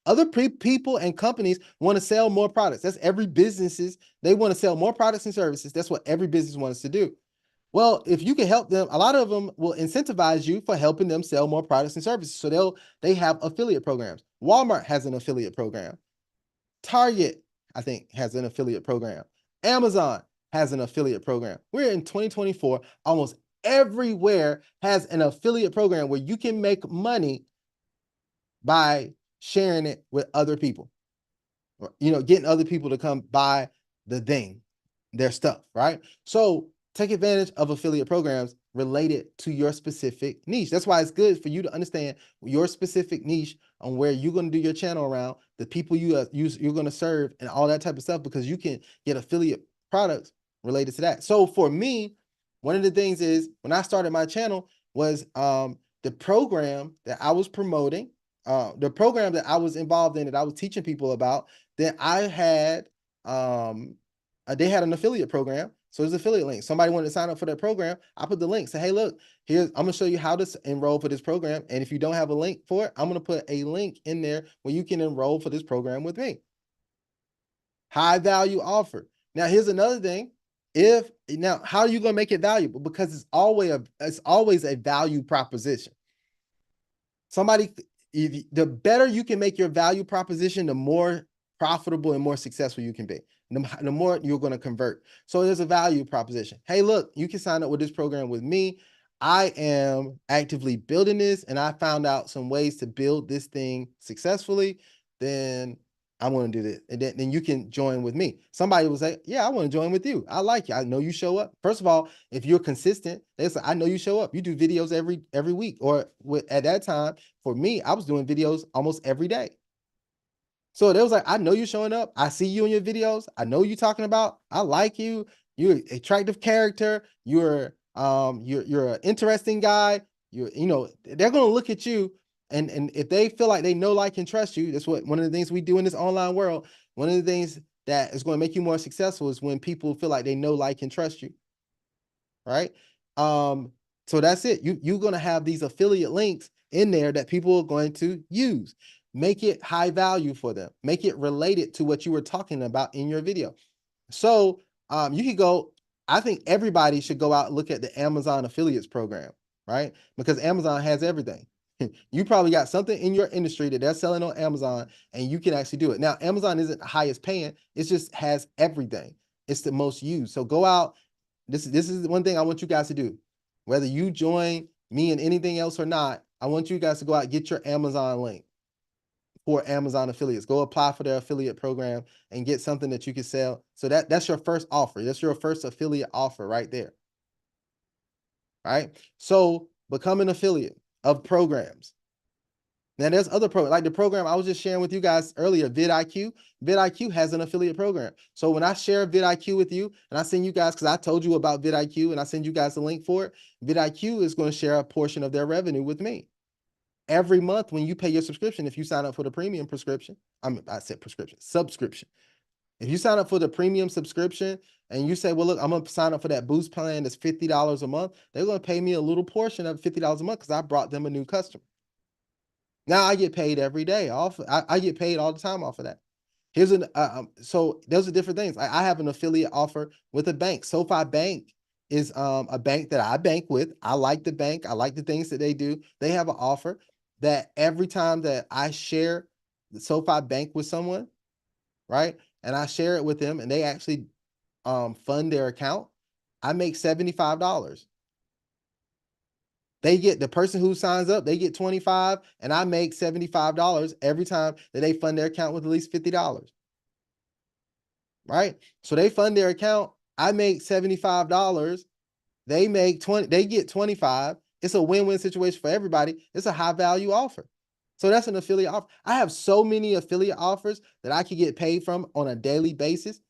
Other people and companies want to sell more products. That's every businesses. They want to sell more products and services. That's what every business wants to do. Well, if you can help them, a lot of them will incentivize you for helping them sell more products and services. So they have affiliate programs. Walmart has an affiliate program. Target, I think, has an affiliate program. Amazon has an affiliate program. We're in 2024. Almost everywhere has an affiliate program where you can make money by sharing it with other people. You know, getting other people to come buy the thing, their stuff, right? So take advantage of affiliate programs related to your specific niche. That's why it's good for you to understand your specific niche on where you're going to do your channel around, the people you're going to serve, and all that type of stuff, because you can get affiliate products related to that. So for me, one of the things is when I started my channel was the program that I was promoting, the program that I was involved in, that I was teaching people about, that I had, they had an affiliate program. So there's affiliate link. Somebody wanted to sign up for that program. I put the link. Say, hey, look, I'm going to show you how to enroll for this program. And if you don't have a link for it, I'm going to put a link in there where you can enroll for this program with me. High value offer. Now, here's another thing. How are you going to make it valuable? Because it's always a value proposition. The better you can make your value proposition, the more profitable and more successful you can be. The more you're going to convert. So there's a value proposition. Hey, look, you can sign up with this program with me. I am actively building this, and I found out some ways to build this thing successfully. Then I'm going to do this. And then you can join with me. Somebody will say, yeah, I want to join with you. I like you. I know you show up. First of all, if you're consistent, they say, I know you show up. You do videos every week. Or at that time, for me, I was doing videos almost every day. So they was like, I know you're showing up. I see you in your videos. I know you're talking about. I like you. You're an attractive character. You're an interesting guy. They're going to look at you. And if they feel like they know, like, and trust you, that's one of the things we do in this online world. One of the things that is going to make you more successful is when people feel like they know, like, and trust you. Right. So that's it. You're going to have these affiliate links in there that people are going to use. Make it high value for them. Make it related to what you were talking about in your video. So you could go, I think everybody should go out and look at the Amazon affiliates program, right? Because Amazon has everything. You probably got something in your industry that they're selling on Amazon, and you can actually do it. Now, Amazon isn't the highest paying. It just has everything. It's the most used. So go out. This is one thing I want you guys to do. Whether you join me in anything else or not, I want you guys to go out and get your Amazon link. for Amazon affiliates. Go apply for their affiliate program and get something that you can sell. So that's your first offer. That's your first affiliate offer right there. Right? So become an affiliate of programs. Now there's other programs, like the program I was just sharing with you guys earlier, vidIQ. vidIQ has an affiliate program. So when I share vidIQ with you and I send you guys, because I told you about vidIQ and I send you guys the link for it, vidIQ is going to share a portion of their revenue with me. Every month when you pay your subscription, if you sign up for the premium prescription, subscription. If you sign up for the premium subscription and you say, well, look, I'm going to sign up for that boost plan that's $50 a month, they're going to pay me a little portion of $50 a month because I brought them a new customer. Now I get paid every day off. I get paid all the time off of that. Here's so those are different things. I have an affiliate offer with a bank. SoFi Bank is a bank that I bank with. I like the bank. I like the things that they do. They have an offer that every time that I share the SoFi Bank with someone, right, and I share it with them, and they actually fund their account, I make $75. They get the person who signs up, they get 25, and I make $75 every time that they fund their account with at least $50. Right? So they fund their account, I make $75, they make 20, they get 25. It's a win-win situation for everybody. It's a high value offer. So that's an affiliate offer. I have so many affiliate offers that I can get paid from on a daily basis.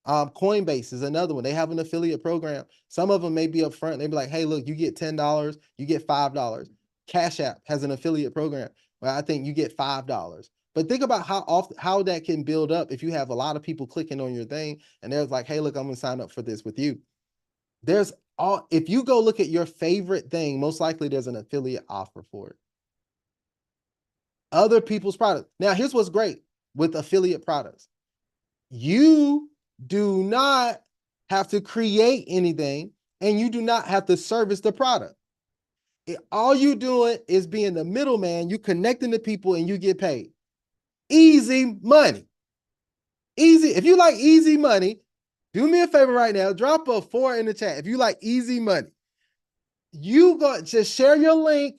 Coinbase is another one. They have an affiliate program. Some of them may be upfront. They be like, hey, look, you get $10, you get $5. Cash App has an affiliate program where I think you get $5. But think about how that can build up if you have a lot of people clicking on your thing and they're like, hey, look, I'm gonna sign up for this with you. If you go look at your favorite thing, most likely there's an affiliate offer for it. Other people's products. Now, here's what's great with affiliate products. You do not have to create anything and you do not have to service the product. All you doing is being the middleman. You connecting the people and you get paid. Easy money. Easy. If you like easy money, do me a favor right now. Drop a 4 in the chat. If you like easy money, you go just share your link,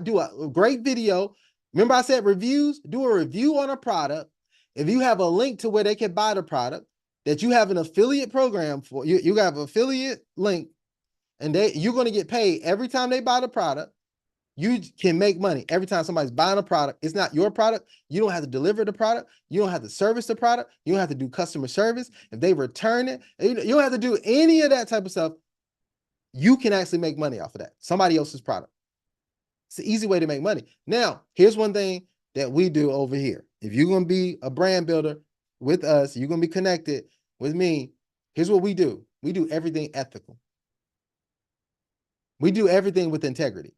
do a great video. Remember I said reviews? Do a review on a product. If you have a link to where they can buy the product, that you have an affiliate program for, you have an affiliate link, and you're going to get paid every time they buy the product. You can make money every time somebody's buying a product. It's not your product. You don't have to deliver the product. You don't have to service the product. You don't have to do customer service. If they return it, you don't have to do any of that type of stuff. You can actually make money off of that. Somebody else's product. It's an easy way to make money. Now, here's one thing that we do over here. If you're going to be a brand builder with us, you're going to be connected with me. Here's what we do. We do everything ethical. We do everything with integrity.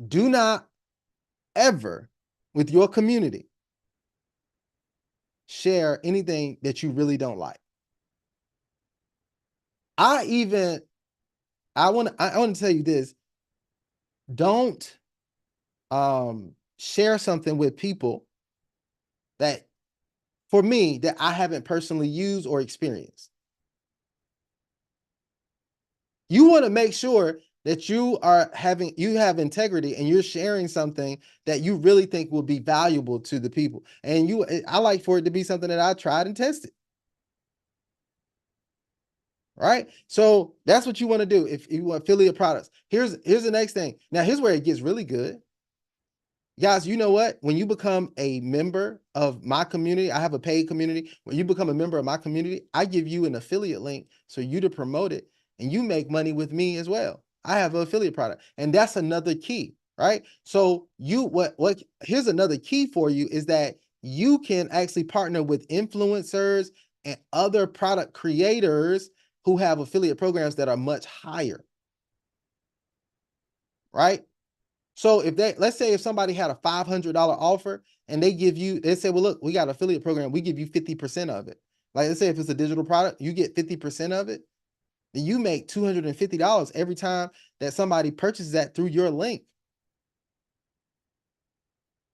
Do not ever, with your community, share anything that you really don't like. I want to tell you this. Don't share something with people that, for me, that I haven't personally used or experienced. You want to make sure that you have integrity and you're sharing something that you really think will be valuable to the people. And I like for it to be something that I tried and tested. Right? So that's what you want to do if you want affiliate products. Here's the next thing. Now, here's where it gets really good. Guys, you know what? When you become a member of my community, I have a paid community. When you become a member of my community, I give you an affiliate link so you to promote it and you make money with me as well. I have an affiliate product, and that's another key, right? So here's another key for you is that you can actually partner with influencers and other product creators who have affiliate programs that are much higher, right? So let's say if somebody had a $500 offer and they say, well, look, we got an affiliate program. We give you 50% of it. Like, let's say if it's a digital product, you get 50% of it. Then you make $250 every time that somebody purchases that through your link.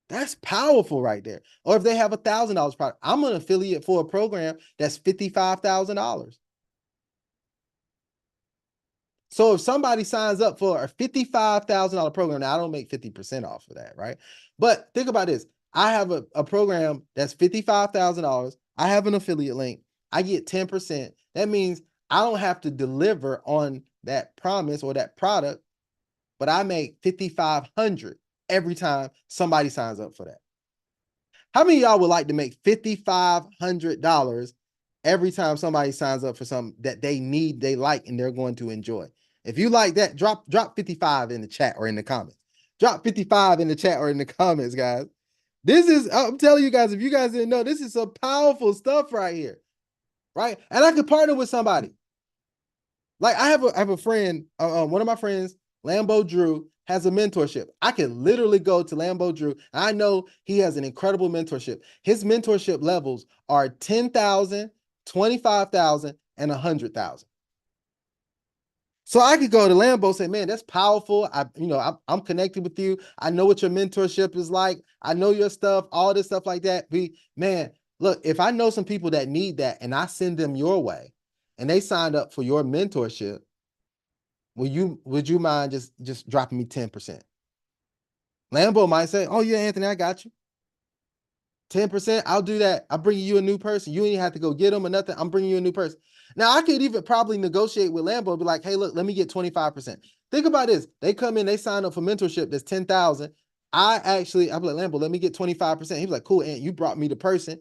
That's powerful right there. Or if they have $1,000 product, I'm an affiliate for a program that's $55,000. So if somebody signs up for a $55,000 program, now I don't make 50% off of that, right? But think about this. I have a program that's $55,000. I have an affiliate link. I get 10%. That means I don't have to deliver on that promise or that product, but I make $5,500 every time somebody signs up for that. How many of y'all would like to make $5,500 every time somebody signs up for something that they need, they like, and they're going to enjoy? If you like that, drop 55 in the chat or in the comments. Drop 55 in the chat or in the comments, guys. This is, I'm telling you guys, if you guys didn't know, this is some powerful stuff right here, right? And I could partner with somebody. Like I have a friend, one of my friends, Lambo Drew, has a mentorship. I can literally go to Lambo Drew. I know he has an incredible mentorship. His mentorship levels are 10,000, 25,000, and 100,000. So I could go to Lambo and say, man, that's powerful. I'm connected with you. I know what your mentorship is like. I know your stuff, all this stuff like that. Man, look, if I know some people that need that and I send them your way and they signed up for your mentorship, would you mind just dropping me 10%? Lambo might say, oh yeah, Anthony, I got you. 10%, I'll do that. I'm bringing you a new person. You ain't have to go get them or nothing. I'm bringing you a new person. Now, I could even probably negotiate with Lambo, be like, hey, look, let me get 25%. Think about this. They come in, they sign up for mentorship that's 10,000. I'll be like, Lambo, let me get 25%. He's like, cool, Ant, you brought me the person.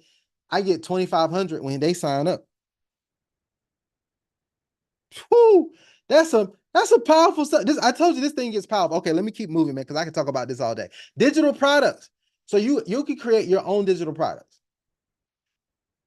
I get 2,500 when they sign up. Whew, that's a powerful stuff. I told you this thing gets powerful. Okay, let me keep moving, man, because I can talk about this all day. Digital products. So you can create your own digital products.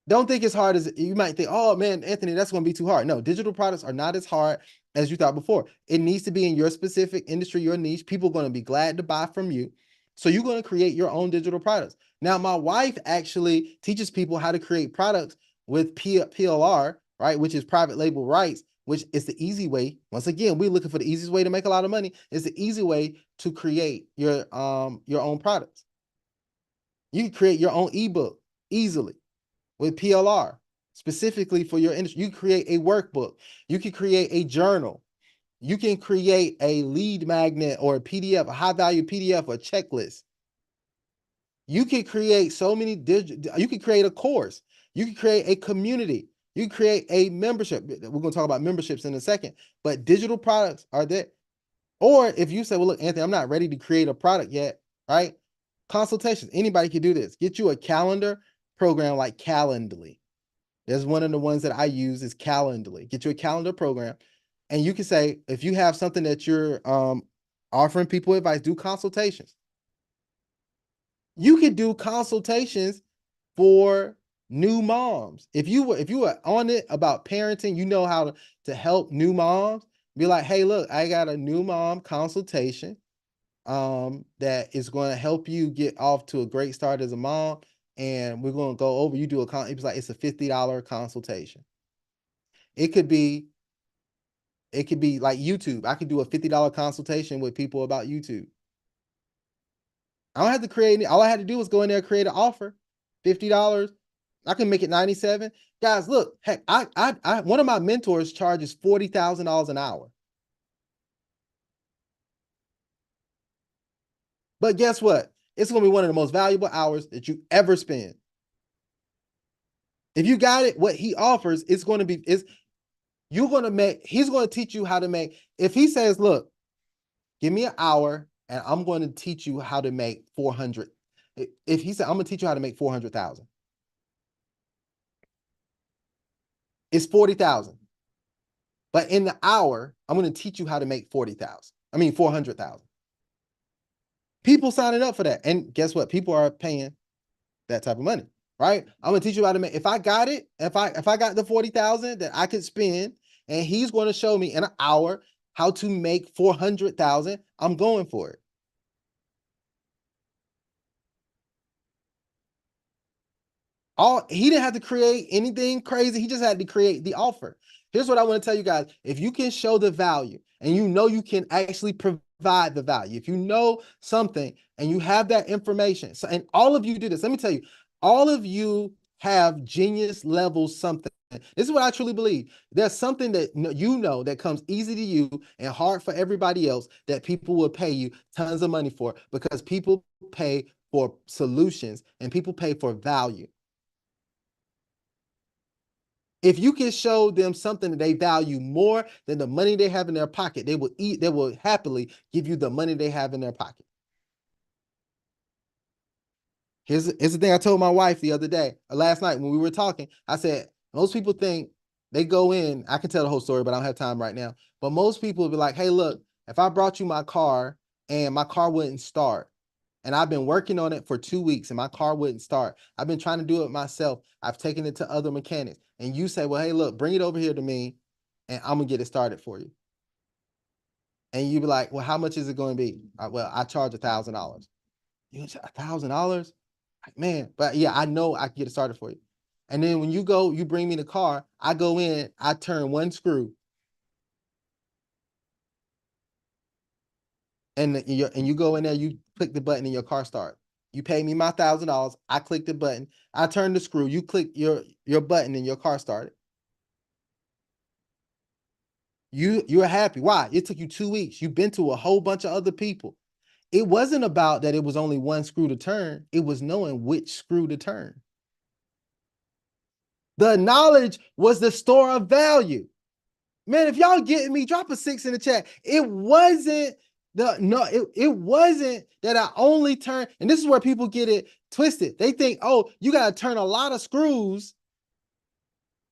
Don't think it's hard as you might think. Oh man, Anthony, that's going to be too hard. No, digital products are not as hard as you thought before. It needs to be in your specific industry, your niche. People are going to be glad to buy from you. So you're going to create your own digital products. Now, my wife actually teaches people how to create products with PLR, right, which is private label rights, which is the easy way. Once again, we're looking for the easiest way to make a lot of money. It's the easy way to create your own products. You can create your own ebook easily with PLR, specifically for your industry. You can create a workbook. You can create a journal. You can create a lead magnet or a PDF, a high value PDF or a checklist. You can create so many you can create a course. You can create a community. You can create a membership. We're going to talk about memberships in a second, but digital products are there. Or if you say, well, look, Anthony, I'm not ready to create a product yet, right? Consultations. Anybody can do this. Get you a calendar program like Calendly. There's one of the ones that I use is Calendly. Get you a calendar program. And you can say, if you have something that you're offering people advice, do consultations. You could do consultations for new moms. If you were on it about parenting, you know how to help new moms. Be like, hey, look, I got a new mom consultation that is going to help you get off to a great start as a mom. And we're going to go over, you do it's like, it's a $50 consultation. It could be like YouTube. I could do a $50 consultation with people about YouTube. I don't have to create any, all I had to do was go in there, create an offer, $50. I can make it 97. Guys, look, heck, I one of my mentors charges $40,000 an hour. But guess what? It's going to be one of the most valuable hours that you ever spend. If you got it, what he offers, it's going to be, he's going to teach you how to make, if he says, look, give me an hour and I'm going to teach you how to make 400. If he said, I'm going to teach you how to make 400,000. It's 40,000. But in the hour, I'm going to teach you how to make 400,000. People signing up for that. And guess what? People are paying that type of money, right? I'm going to teach you how to make, if I got it, if I got the 40,000 that I could spend, and he's going to show me in an hour how to make 400,000, I'm going for it. He didn't have to create anything crazy. He just had to create the offer. Here's what I want to tell you guys. If you can show the value and you know you can actually provide the value, if you know something and you have that information, so, and all of you do this, let me tell you, all of you have genius level something. This is what I truly believe. There's something that that comes easy to you and hard for everybody else that people will pay you tons of money for, because people pay for solutions and people pay for value. If you can show them something that they value more than the money they have in their pocket, they will happily give you the money they have in their pocket. Here's the thing I told my wife the other day, last night when we were talking. I said, most people think they go in, I can tell the whole story, but I don't have time right now. But most people will be like, hey, look, if I brought you my car and my car wouldn't start, and I've been working on it for 2 weeks and my car wouldn't start, I've been trying to do it myself, I've taken it to other mechanics, and you say, well, hey, look, bring it over here to me and I'm gonna get it started for you. And you be like, well, how much is it going to be? Well, I charge $1,000. You $1,000? Man, but yeah, I know I can get it started for you. And then when you go, you bring me the car, I go in, I turn one screw, and you go in there, you click the button and your car start. You pay me my $1,000, I click the button, I turn the screw, you click your button and your car started. You're happy. Why? It took you 2 weeks. You've been to a whole bunch of other people. It wasn't about that it was only one screw to turn. It was knowing which screw to turn. The knowledge was the store of value. Man, if y'all getting me, drop a 6 in the chat. It wasn't it wasn't that I only turn, and this is where people get it twisted. They think, oh, you got to turn a lot of screws.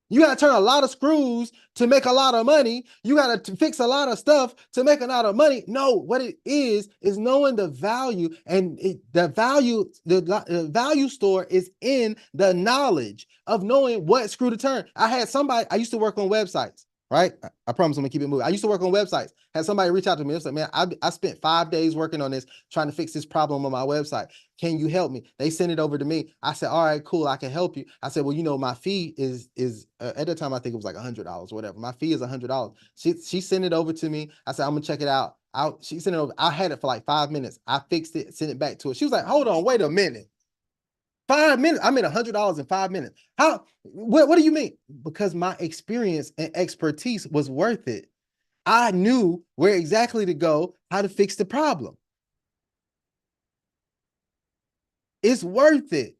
You got to turn a lot of screws to make a lot of money. You got to fix a lot of stuff to make a lot of money. No, what it is knowing the value, and the value store is in the knowledge of knowing what screw to turn. I used to work on websites, right? I promise I'm gonna keep it moving. I used to work on websites. Had somebody reach out to me. It's like, man, I spent 5 days working on this, trying to fix this problem on my website. Can you help me? They sent it over to me. I said, all right, cool, I can help you. I said, well, my fee is at the time, I think it was like $100 or whatever. My fee is $100. She sent it over to me. I said, I'm gonna check it out. She sent it over. I had it for like 5 minutes. I fixed it, sent it back to her. She was like, hold on, wait a minute. 5 minutes. I made $100 in 5 minutes. How? What do you mean? Because my experience and expertise was worth it. I knew where exactly to go, how to fix the problem. It's worth it.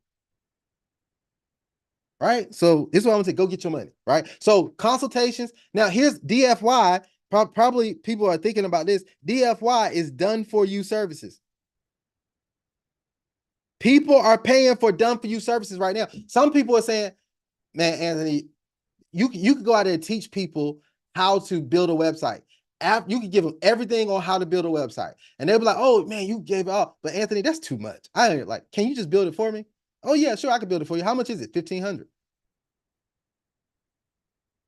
Right? So this is what I'm gonna say. Go get your money. Right? So consultations. Now here's DFY. Probably people are thinking about this. DFY is done for you services. People are paying for done for you services right now. Some people are saying, man, Anthony, you can go out there and teach people how to build a website. You can give them everything on how to build a website. And they'll be like, oh man, you gave it up. But Anthony, that's too much. I ain't like, can you just build it for me? Oh yeah, sure, I can build it for you. How much is it? $1,500.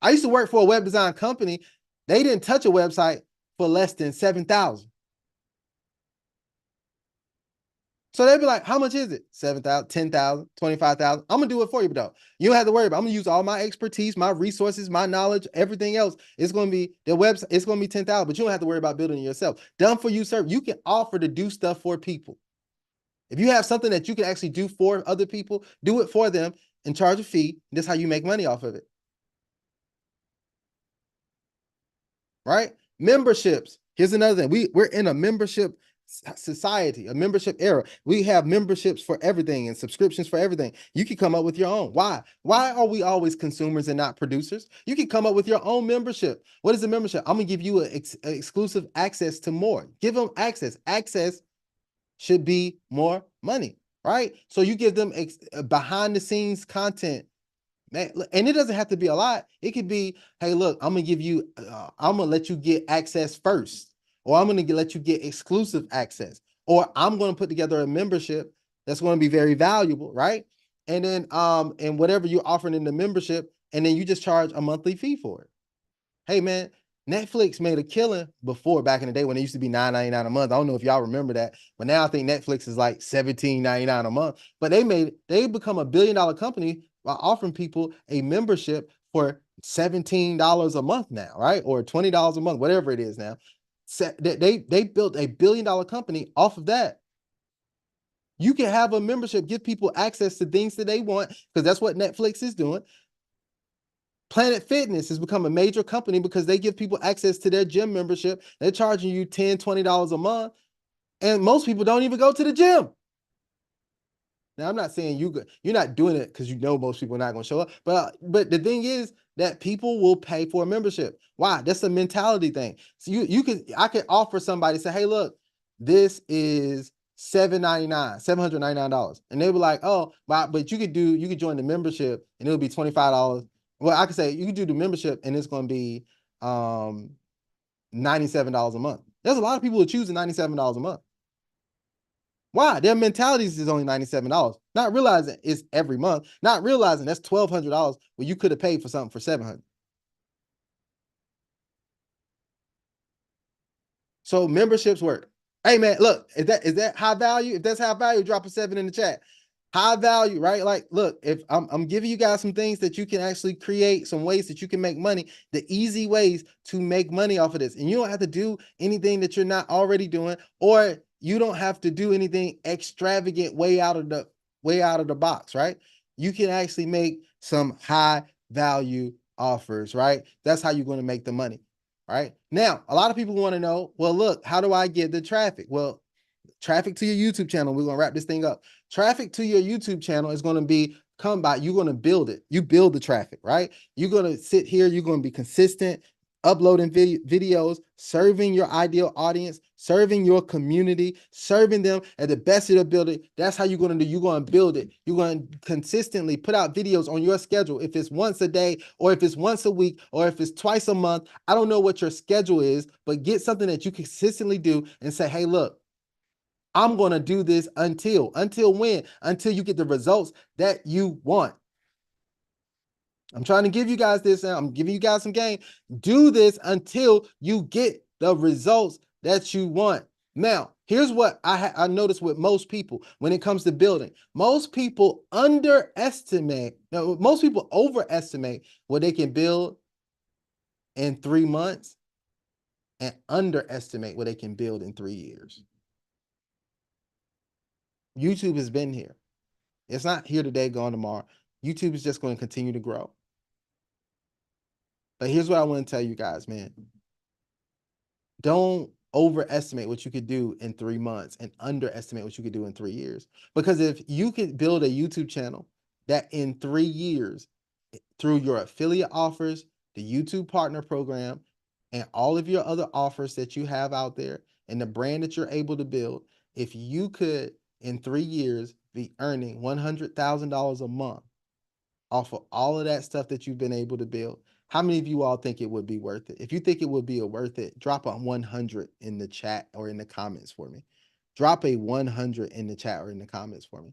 I used to work for a web design company. They didn't touch a website for less than $7,000. So they'd be like, how much is it? 7,000, 10,000, 25,000. I'm gonna do it for you, but though. You don't have to worry about it. I'm gonna use all my expertise, my resources, my knowledge, everything else. It's gonna be the website, it's gonna be 10,000, but you don't have to worry about building it yourself. Done for you, sir. You can offer to do stuff for people. If you have something that you can actually do for other people, do it for them and charge a fee. That's how you make money off of it. Right? Memberships. Here's another thing. We're in a membership society, a membership era. We have memberships for everything and subscriptions for everything. You can come up with your own. Why are we always consumers and not producers? You can come up with your own membership. What is a membership? I'm gonna give you exclusive access to more. Give them access should be more money, right? So you give them behind the scenes content. Man, and it doesn't have to be a lot. It could be, hey, look, I'm gonna give you, I'm gonna let you get access first, or I'm gonna let you get exclusive access, or I'm gonna put together a membership that's gonna be very valuable, right? And then, and whatever you're offering in the membership, and then you just charge a monthly fee for it. Hey, man, Netflix made a killing before, back in the day when it used to be $9.99 a month. I don't know if y'all remember that, but now I think Netflix is like $17.99 a month. But they become $1 billion company by offering people a membership for $17 a month now, right? Or $20 a month, whatever it is now. They built $1 billion company off of that. You can have a membership, give people access to things that they want, because that's what Netflix is doing. Planet Fitness has become a major company because they give people access to their gym membership. They're charging you $10, $20 a month. And most people don't even go to the gym. Now, I'm not saying you're not doing it because you know most people are not going to show up, but the thing is that people will pay for a membership. Why? That's a mentality thing. So I could offer somebody, say, hey, look, this is $799, and they were like, oh, but you could join the membership and it'll be $25. Well, I could say you could do the membership and it's going to be $97 a month. There's a lot of people who choose $97 a month. Why? Their mentalities is only $97, not realizing it's every month, not realizing that's $1,200 where you could have paid for something for $700. So memberships work. Hey man, look, is that high value? If that's high value, drop a 7 in the chat. High value, right? Like, look, if I'm giving you guys some things that you can actually create, some ways that you can make money, the easy ways to make money off of this. And you don't have to do anything that you're not already doing, or you don't have to do anything extravagant way out of the box, right? You can actually make some high value offers, right? That's how you're going to make the money, right? Now, a lot of people want to know, well, look, how do I get the traffic? Well, traffic to your YouTube channel. We're going to wrap this thing up. Traffic to your YouTube channel is going to be come by. You're going to build it. You build the traffic, right? You're going to sit here. You're going to be consistent, uploading videos, serving your ideal audience, serving your community, serving them at the best of their ability. That's how you're going to do. You're going to build it. You're going to consistently put out videos on your schedule. If it's once a day, or if it's once a week, or if it's twice a month, I don't know what your schedule is, but get something that you consistently do and say, hey, look, I'm going to do this until when? Until you get the results that you want. I'm trying to give you guys this. I'm giving you guys some game. Do this until you get the results that you want. Now, here's what I noticed with most people when it comes to building. Most people overestimate what they can build in 3 months and underestimate what they can build in 3 years. YouTube has been here. It's not here today, gone tomorrow. YouTube is just going to continue to grow. But here's what I want to tell you guys, man. Don't overestimate what you could do in 3 months and underestimate what you could do in 3 years. Because if you could build a YouTube channel that in 3 years, through your affiliate offers, the YouTube partner program, and all of your other offers that you have out there, and the brand that you're able to build, if you could in 3 years be earning $100,000 a month off of all of that stuff that you've been able to build, how many of you all think it would be worth it? If you think it would be worth it, drop a 100 in the chat or in the comments for me. Drop a 100 in the chat or in the comments for me.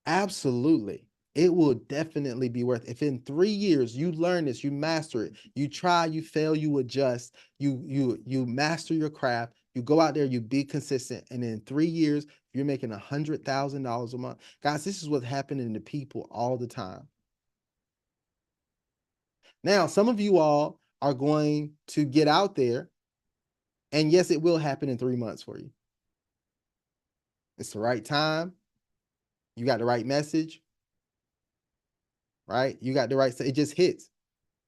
Absolutely. It will definitely be worth it. If in 3 years you learn this, you master it, you try, you fail, you adjust, you master your craft, you go out there, you be consistent, and in 3 years, you're making $100,000 a month. Guys, this is what's happening to people all the time. Now, some of you all are going to get out there, and yes, it will happen in 3 months for you. It's the right time. You got the right message, right? You got the right, it just hits.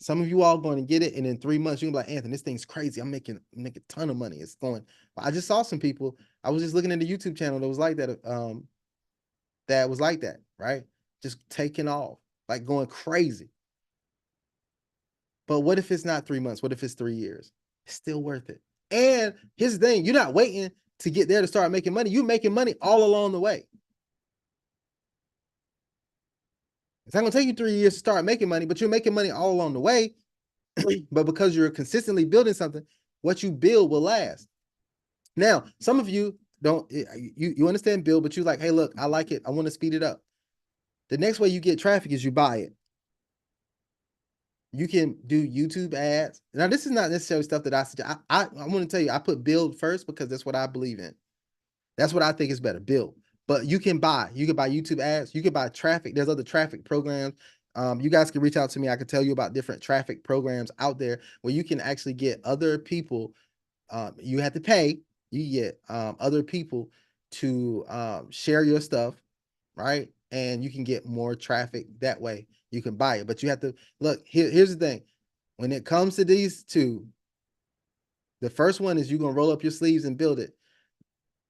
Some of you all going to get it, and in 3 months, you're gonna be like, Anthony, this thing's crazy. I'm making a ton of money. It's going. I just saw some people. I was just looking at the YouTube channel that was like that. That was like that, right? Just taking off, like going crazy. But what if it's not 3 months? What if it's 3 years? It's still worth it. And here's the thing: you're not waiting to get there to start making money. You're making money all along the way. It's not gonna take you 3 years to start making money, but you're making money all along the way. But because you're consistently building something, what you build will last. Now, some of you don't, you understand build, but you like, hey, look, I like it. I want to speed it up. The next way you get traffic is you buy it. You can do YouTube ads. Now, this is not necessarily stuff that I suggest. I want to tell you, I put build first because that's what I believe in. That's what I think is better, build. But you can buy YouTube ads. You can buy traffic. There's other traffic programs. You guys can reach out to me. I can tell you about different traffic programs out there where you can actually get other people. You have to pay. You get other people to share your stuff, right? And you can get more traffic that way. You can buy it, but you have to look. Here's the thing: when it comes to these two, the first one is you're gonna roll up your sleeves and build it.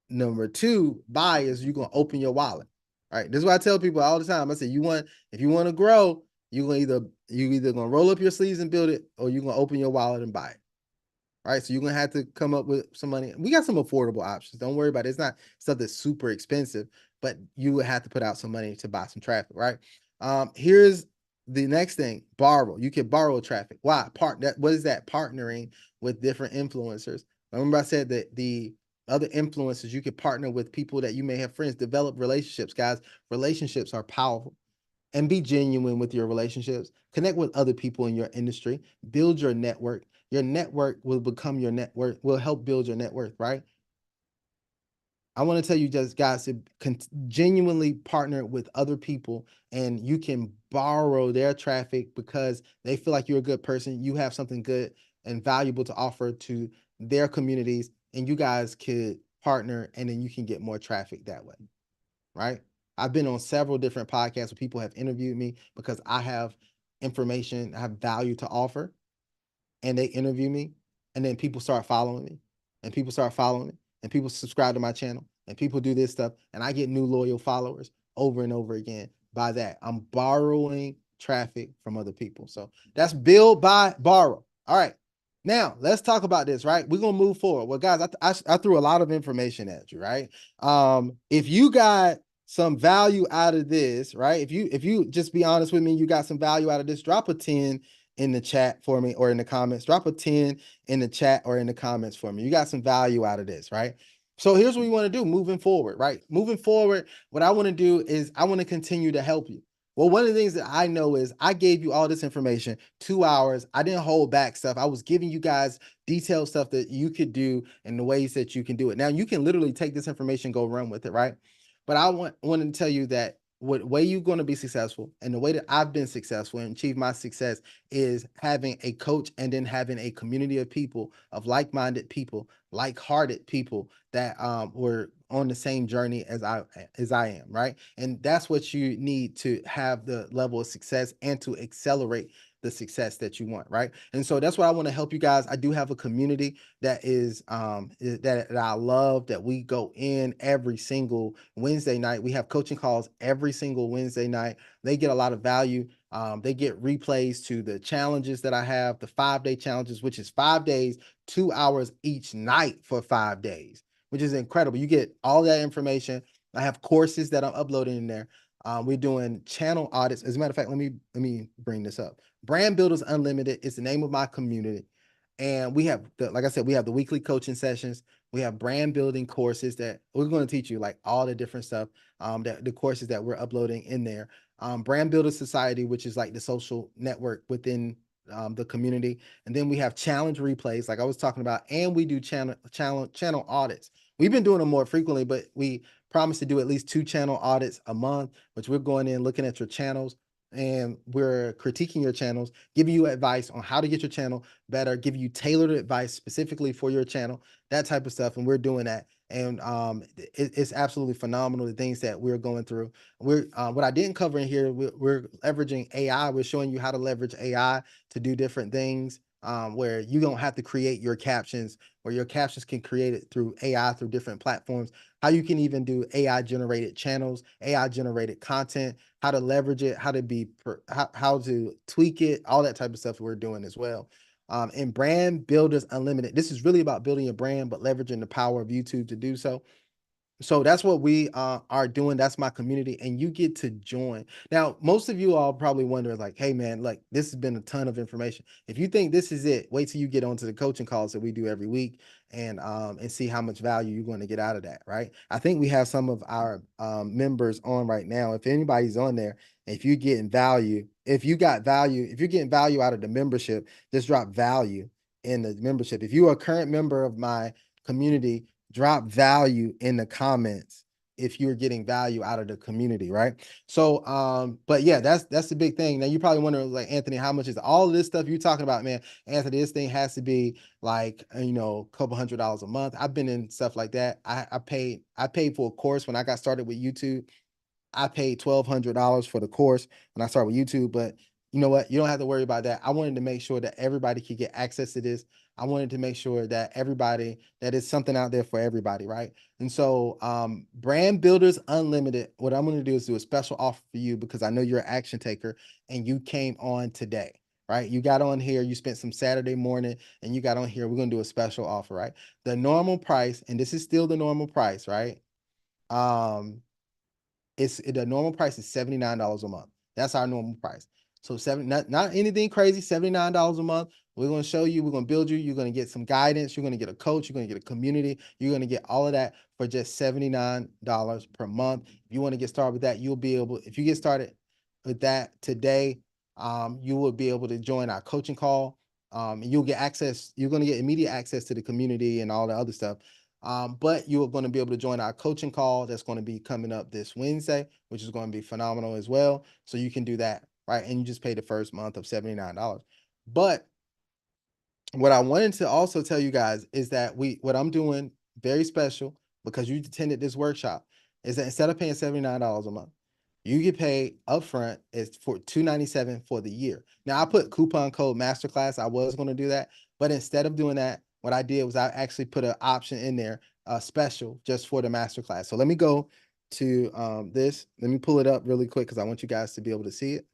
Number two, buy is you're gonna open your wallet. Right. This is what I tell people all the time. I say if you want to grow, you either gonna roll up your sleeves and build it, or you're gonna open your wallet and buy it. Right. So you're gonna have to come up with some money. We got some affordable options. Don't worry about it. It's not stuff that's super expensive, but you would have to put out some money to buy some traffic. Right. Here's the next thing: borrow. You can borrow traffic. Why? What is that? Partnering with different influencers. Remember, I said that the other influencers, you could partner with people that you may have friends, develop relationships, guys. Relationships are powerful, and be genuine with your relationships. Connect with other people in your industry, build your network. Your network will become your net worth, will help build your net worth, right? I want to tell you just guys to genuinely partner with other people, and you can borrow their traffic because they feel like you're a good person. You have something good and valuable to offer to their communities, and you guys could partner, and then you can get more traffic that way, right? I've been on several different podcasts where people have interviewed me because I have information, I have value to offer, and they interview me, and then people start following me, and people start following me, and people subscribe to my channel, and people do this stuff, and I get new loyal followers over and over again. By that, I'm borrowing traffic from other people. So that's build, buy, borrow. All right. Now let's talk about this, right? We're gonna move forward. Well, guys, I threw a lot of information at you, right? If you got some value out of this, right? If you just be honest with me, you got some value out of this, drop a 10 in the chat for me, or in the comments. Drop a 10 in the chat or in the comments for me. You got some value out of this, right? So here's what we want to do moving forward, right? Moving forward, what I want to do is I want to continue to help you. Well, one of the things that I know is I gave you all this information, 2 hours. I didn't hold back stuff. I was giving you guys detailed stuff that you could do and the ways that you can do it. Now you can literally take this information, go run with it, right? But I want to tell you that what way you're going to be successful, and the way that I've been successful and achieve my success, is having a coach and then having a community of people, of like-minded people, like-hearted people that were on the same journey as I am, right? And that's what you need to have the level of success and to accelerate the success that you want, right? And so that's what I want to help you guys. I do have a community that is that I love, that we go in every single Wednesday night. We have coaching calls every single Wednesday night. They get a lot of value. They get replays to the challenges that I have, the 5-day challenges, which is 5 days, 2 hours each night for 5 days, which is incredible. You get all that information. I have courses that I'm uploading in there. We're doing channel audits. As a matter of fact, let me bring this up. Brand Builders Unlimited is the name of my community. And we have like I said, we have the weekly coaching sessions. We have brand building courses that we're going to teach you, like all the different stuff, that the courses that we're uploading in there. Brand Builder Society, which is like the social network within the community. And then we have challenge replays, like I was talking about, and we do channel audits. We've been doing them more frequently, but we promise to do at least 2 channel audits a month, which we're going in, looking at your channels, and we're critiquing your channels, giving you advice on how to get your channel better, giving you tailored advice specifically for your channel, that type of stuff. And we're doing that. And it's absolutely phenomenal, the things that we're going through. What I didn't cover in here, we're leveraging AI. We're showing you how to leverage AI to do different things, where you don't have to create your captions, or your captions can create it through AI, through different platforms. How you can even do AI generated channels, AI generated content, how to leverage it, how to tweak it, all that type of stuff we're doing as well. And Brand Builders Unlimited, this is really about building a brand, but leveraging the power of YouTube to do so. So that's what we are doing. That's my community, and you get to join. Now, most of you all probably wonder, like, hey man, like, this has been a ton of information. If you think this is it, wait till you get onto the coaching calls that we do every week, and see how much value you're going to get out of that, right? I think we have some of our members on right now. If anybody's on there, if you're getting value, if you're getting value out of the membership, just drop value in the membership. If you are a current member of my community, drop value in the comments if you're getting value out of the community, right? So, but yeah, that's the big thing. Now you probably wonder, like, Anthony, how much is all of this stuff you're talking about, man? Anthony, this thing has to be like, a couple $100 a month. I've been in stuff like that. I paid for a course when I got started with YouTube. I paid $1,200 for the course when I started with YouTube, but you know what? You don't have to worry about that. I wanted to make sure that everybody could get access to this. I wanted to make sure that that is something out there for everybody, right? And so, Brand Builders Unlimited, what I'm going to do is do a special offer for you because I know you're an action taker and you came on today, right? You got on here, you spent some Saturday morning and you got on here. We're going to do a special offer, right? The normal price, and this is still the normal price, right? The normal price is $79 a month. That's our normal price. So not anything crazy, $79 a month. We're going to show you, we're going to build you, you're going to get some guidance, you're going to get a coach, you're going to get a community, you're going to get all of that for just $79 per month. If you want to get started with that, you'll be able, if you get started with that today, you will be able to join our coaching call. And you'll get access, you're going to get immediate access to the community and all the other stuff. But you are going to be able to join our coaching call that's going to be coming up this Wednesday, which is going to be phenomenal as well. So you can do that, right? And you just pay the first month of $79. But what I wanted to also tell you guys is that what I'm doing very special because you attended this workshop is that instead of paying $79 a month, you get paid upfront is for $297 for the year. Now I put coupon code Masterclass. I was going to do that, but instead of doing that, what I did was I actually put an option in there, special just for the Masterclass. So let me go to this. Let me pull it up really quick because I want you guys to be able to see it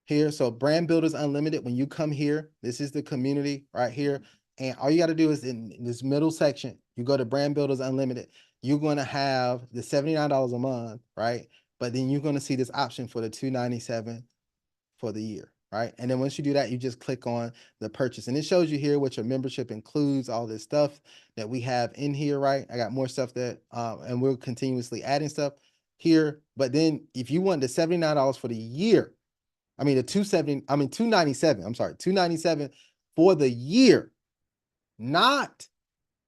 here. So Brand Builders Unlimited, when you come here, this is the community right here. And all you got to do is in this middle section, you go to Brand Builders Unlimited. You're going to have the $79 a month, right? But then you're going to see this option for the $297 for the year, right? And then once you do that, you just click on the purchase. And it shows you here what your membership includes, all this stuff that we have in here, right? I got more stuff that, and we're continuously adding stuff here. But then if you want the $79 for the year, the 297, I'm sorry, 297 for the year, not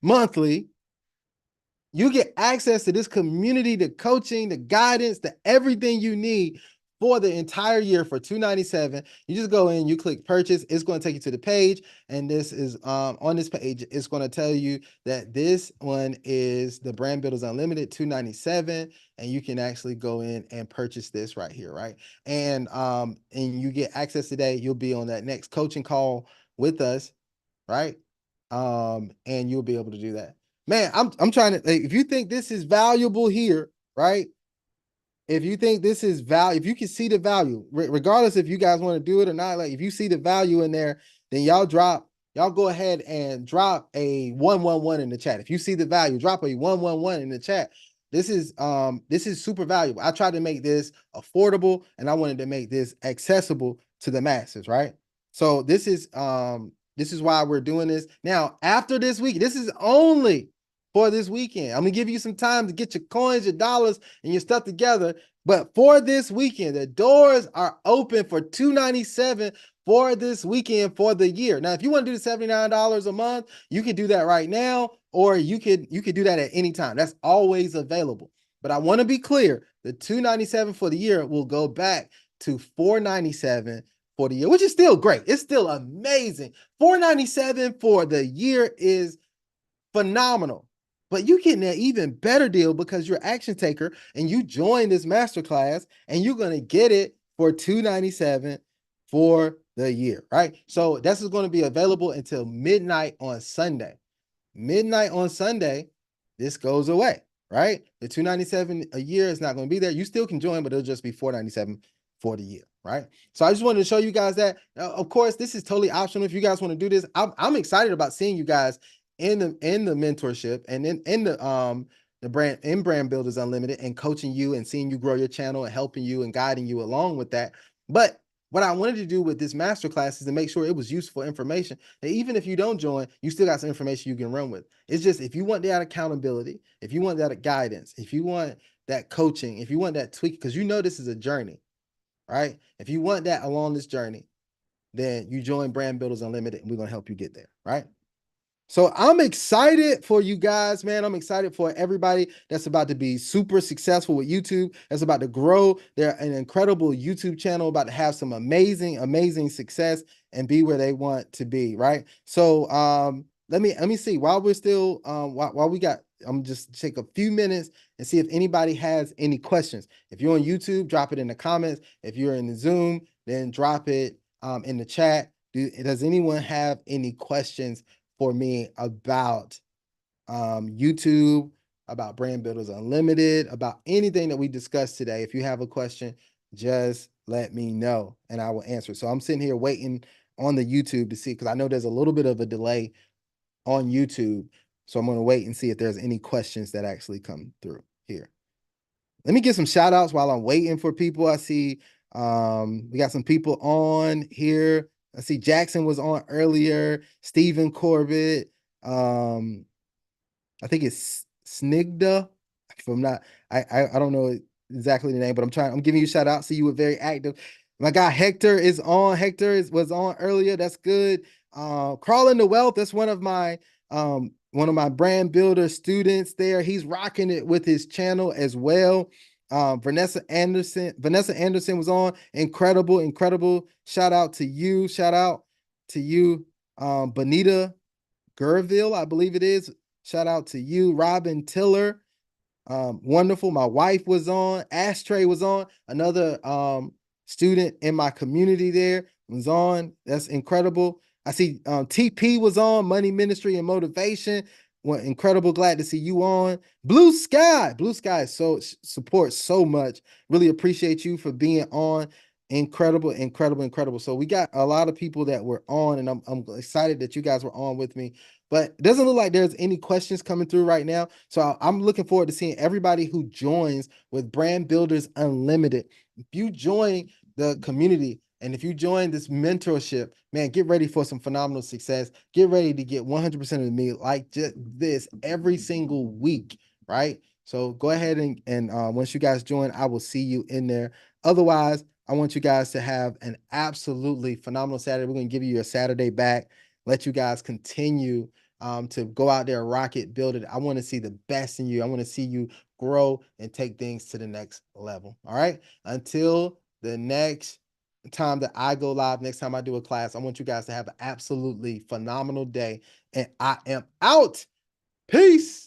monthly. You get access to this community, the coaching, the guidance, the everything you need for the entire year for $297. You just go in, you click purchase. It's going to take you to the page. And this is on this page, it's going to tell you that this one is the Brand Builders Unlimited $297. And you can actually go in and purchase this right here, right? And you get access today. You'll be on that next coaching call with us, right? And you'll be able to do that. Man, I'm trying to, if you think this is valuable here, right? If you think this is value, if you can see the value, regardless if you guys want to do it or not, like if you see the value in there, then y'all go ahead and drop a 111 in the chat. If you see the value, drop a 111 in the chat. This is super valuable. I tried to make this affordable and I wanted to make this accessible to the masses, right? So this is why we're doing this. Now, after this week, this is only for this weekend. I'm gonna give you some time to get your coins, your dollars, and your stuff together. But for this weekend, the doors are open for $297 for this weekend for the year. Now, if you want to do the $79 a month, you can do that right now, or you could do that at any time. That's always available. But I want to be clear: the $297 for the year will go back to $497 for the year, which is still great. It's still amazing. $497 for the year is phenomenal. But you getting an even better deal because you're an action taker and you join this masterclass and you're going to get it for $297 for the year, right? So this is going to be available until midnight on Sunday. Midnight on Sunday, this goes away, right? The $297 a year is not going to be there. You still can join, but it'll just be $497 for the year, right? So I just wanted to show you guys that. Of course, this is totally optional if you guys want to do this. I'm excited about seeing you guys in the mentorship and in the Brand Builders Unlimited and coaching you and seeing you grow your channel and helping you and guiding you along with that. But what I wanted to do with this masterclass is to make sure it was useful information that even if you don't join, you still got some information you can run with. It's just, if you want that accountability, if you want that guidance, if you want that coaching, if you want that tweak, because this is a journey, right? If you want that along this journey, then you join Brand Builders Unlimited and we're going to help you get there, right? So I'm excited for you guys, man. I'm excited for everybody that's about to be super successful with YouTube, that's about to grow. They're an incredible YouTube channel, about to have some amazing, amazing success and be where they want to be, right? So let me see. While we're still while we got, I'm just take a few minutes and see if anybody has any questions. If you're on YouTube, drop it in the comments. If you're in the Zoom, then drop it in the chat. Does anyone have any questions for me about YouTube, about Brand Builders Unlimited, about anything that we discussed today? If you have a question, just let me know and I will answer. So I'm sitting here waiting on the YouTube to see, because I know there's a little bit of a delay on YouTube. So I'm going to wait and see if there's any questions that actually come through here. Let me get some shout outs while I'm waiting for people. I see we got some people on here. I see Jackson was on earlier, Stephen Corbett. I think it's Snigda. If I'm not, I don't know exactly the name, but I'm giving you a shout out. See, you were very active. My guy Hector is on. Was on earlier. That's good. Crawling the Wealth. That's one of my brand builder students there. He's rocking it with his channel as well. Vanessa Anderson was on. Incredible, incredible. Shout out to you. Shout out to you. Bonita Gerville, I believe it is. Shout out to you. Robin Tiller. Wonderful. My wife was on. Ashtray was on. Another student in my community there was on. That's incredible. I see TP was on. Money Ministry and Motivation. Well, incredible. Glad to see you on. Blue Sky. Blue Sky supports so much. Really appreciate you for being on. Incredible, incredible, incredible. So we got a lot of people that were on, and I'm excited that you guys were on with me. But it doesn't look like there's any questions coming through right now. So I'm looking forward to seeing everybody who joins with Brand Builders Unlimited. If you join the community and if you join this mentorship, man, get ready for some phenomenal success. Get ready to get 100% of me like just this every single week, right? So go ahead and once you guys join, I will see you in there. Otherwise, I want you guys to have an absolutely phenomenal Saturday. We're going to give you your Saturday back. Let you guys continue to go out there, rock it, build it. I want to see the best in you. I want to see you grow and take things to the next level. All right. Until the next time that I go live, next time I do a class, I want you guys to have an absolutely phenomenal day. And I am out. Peace.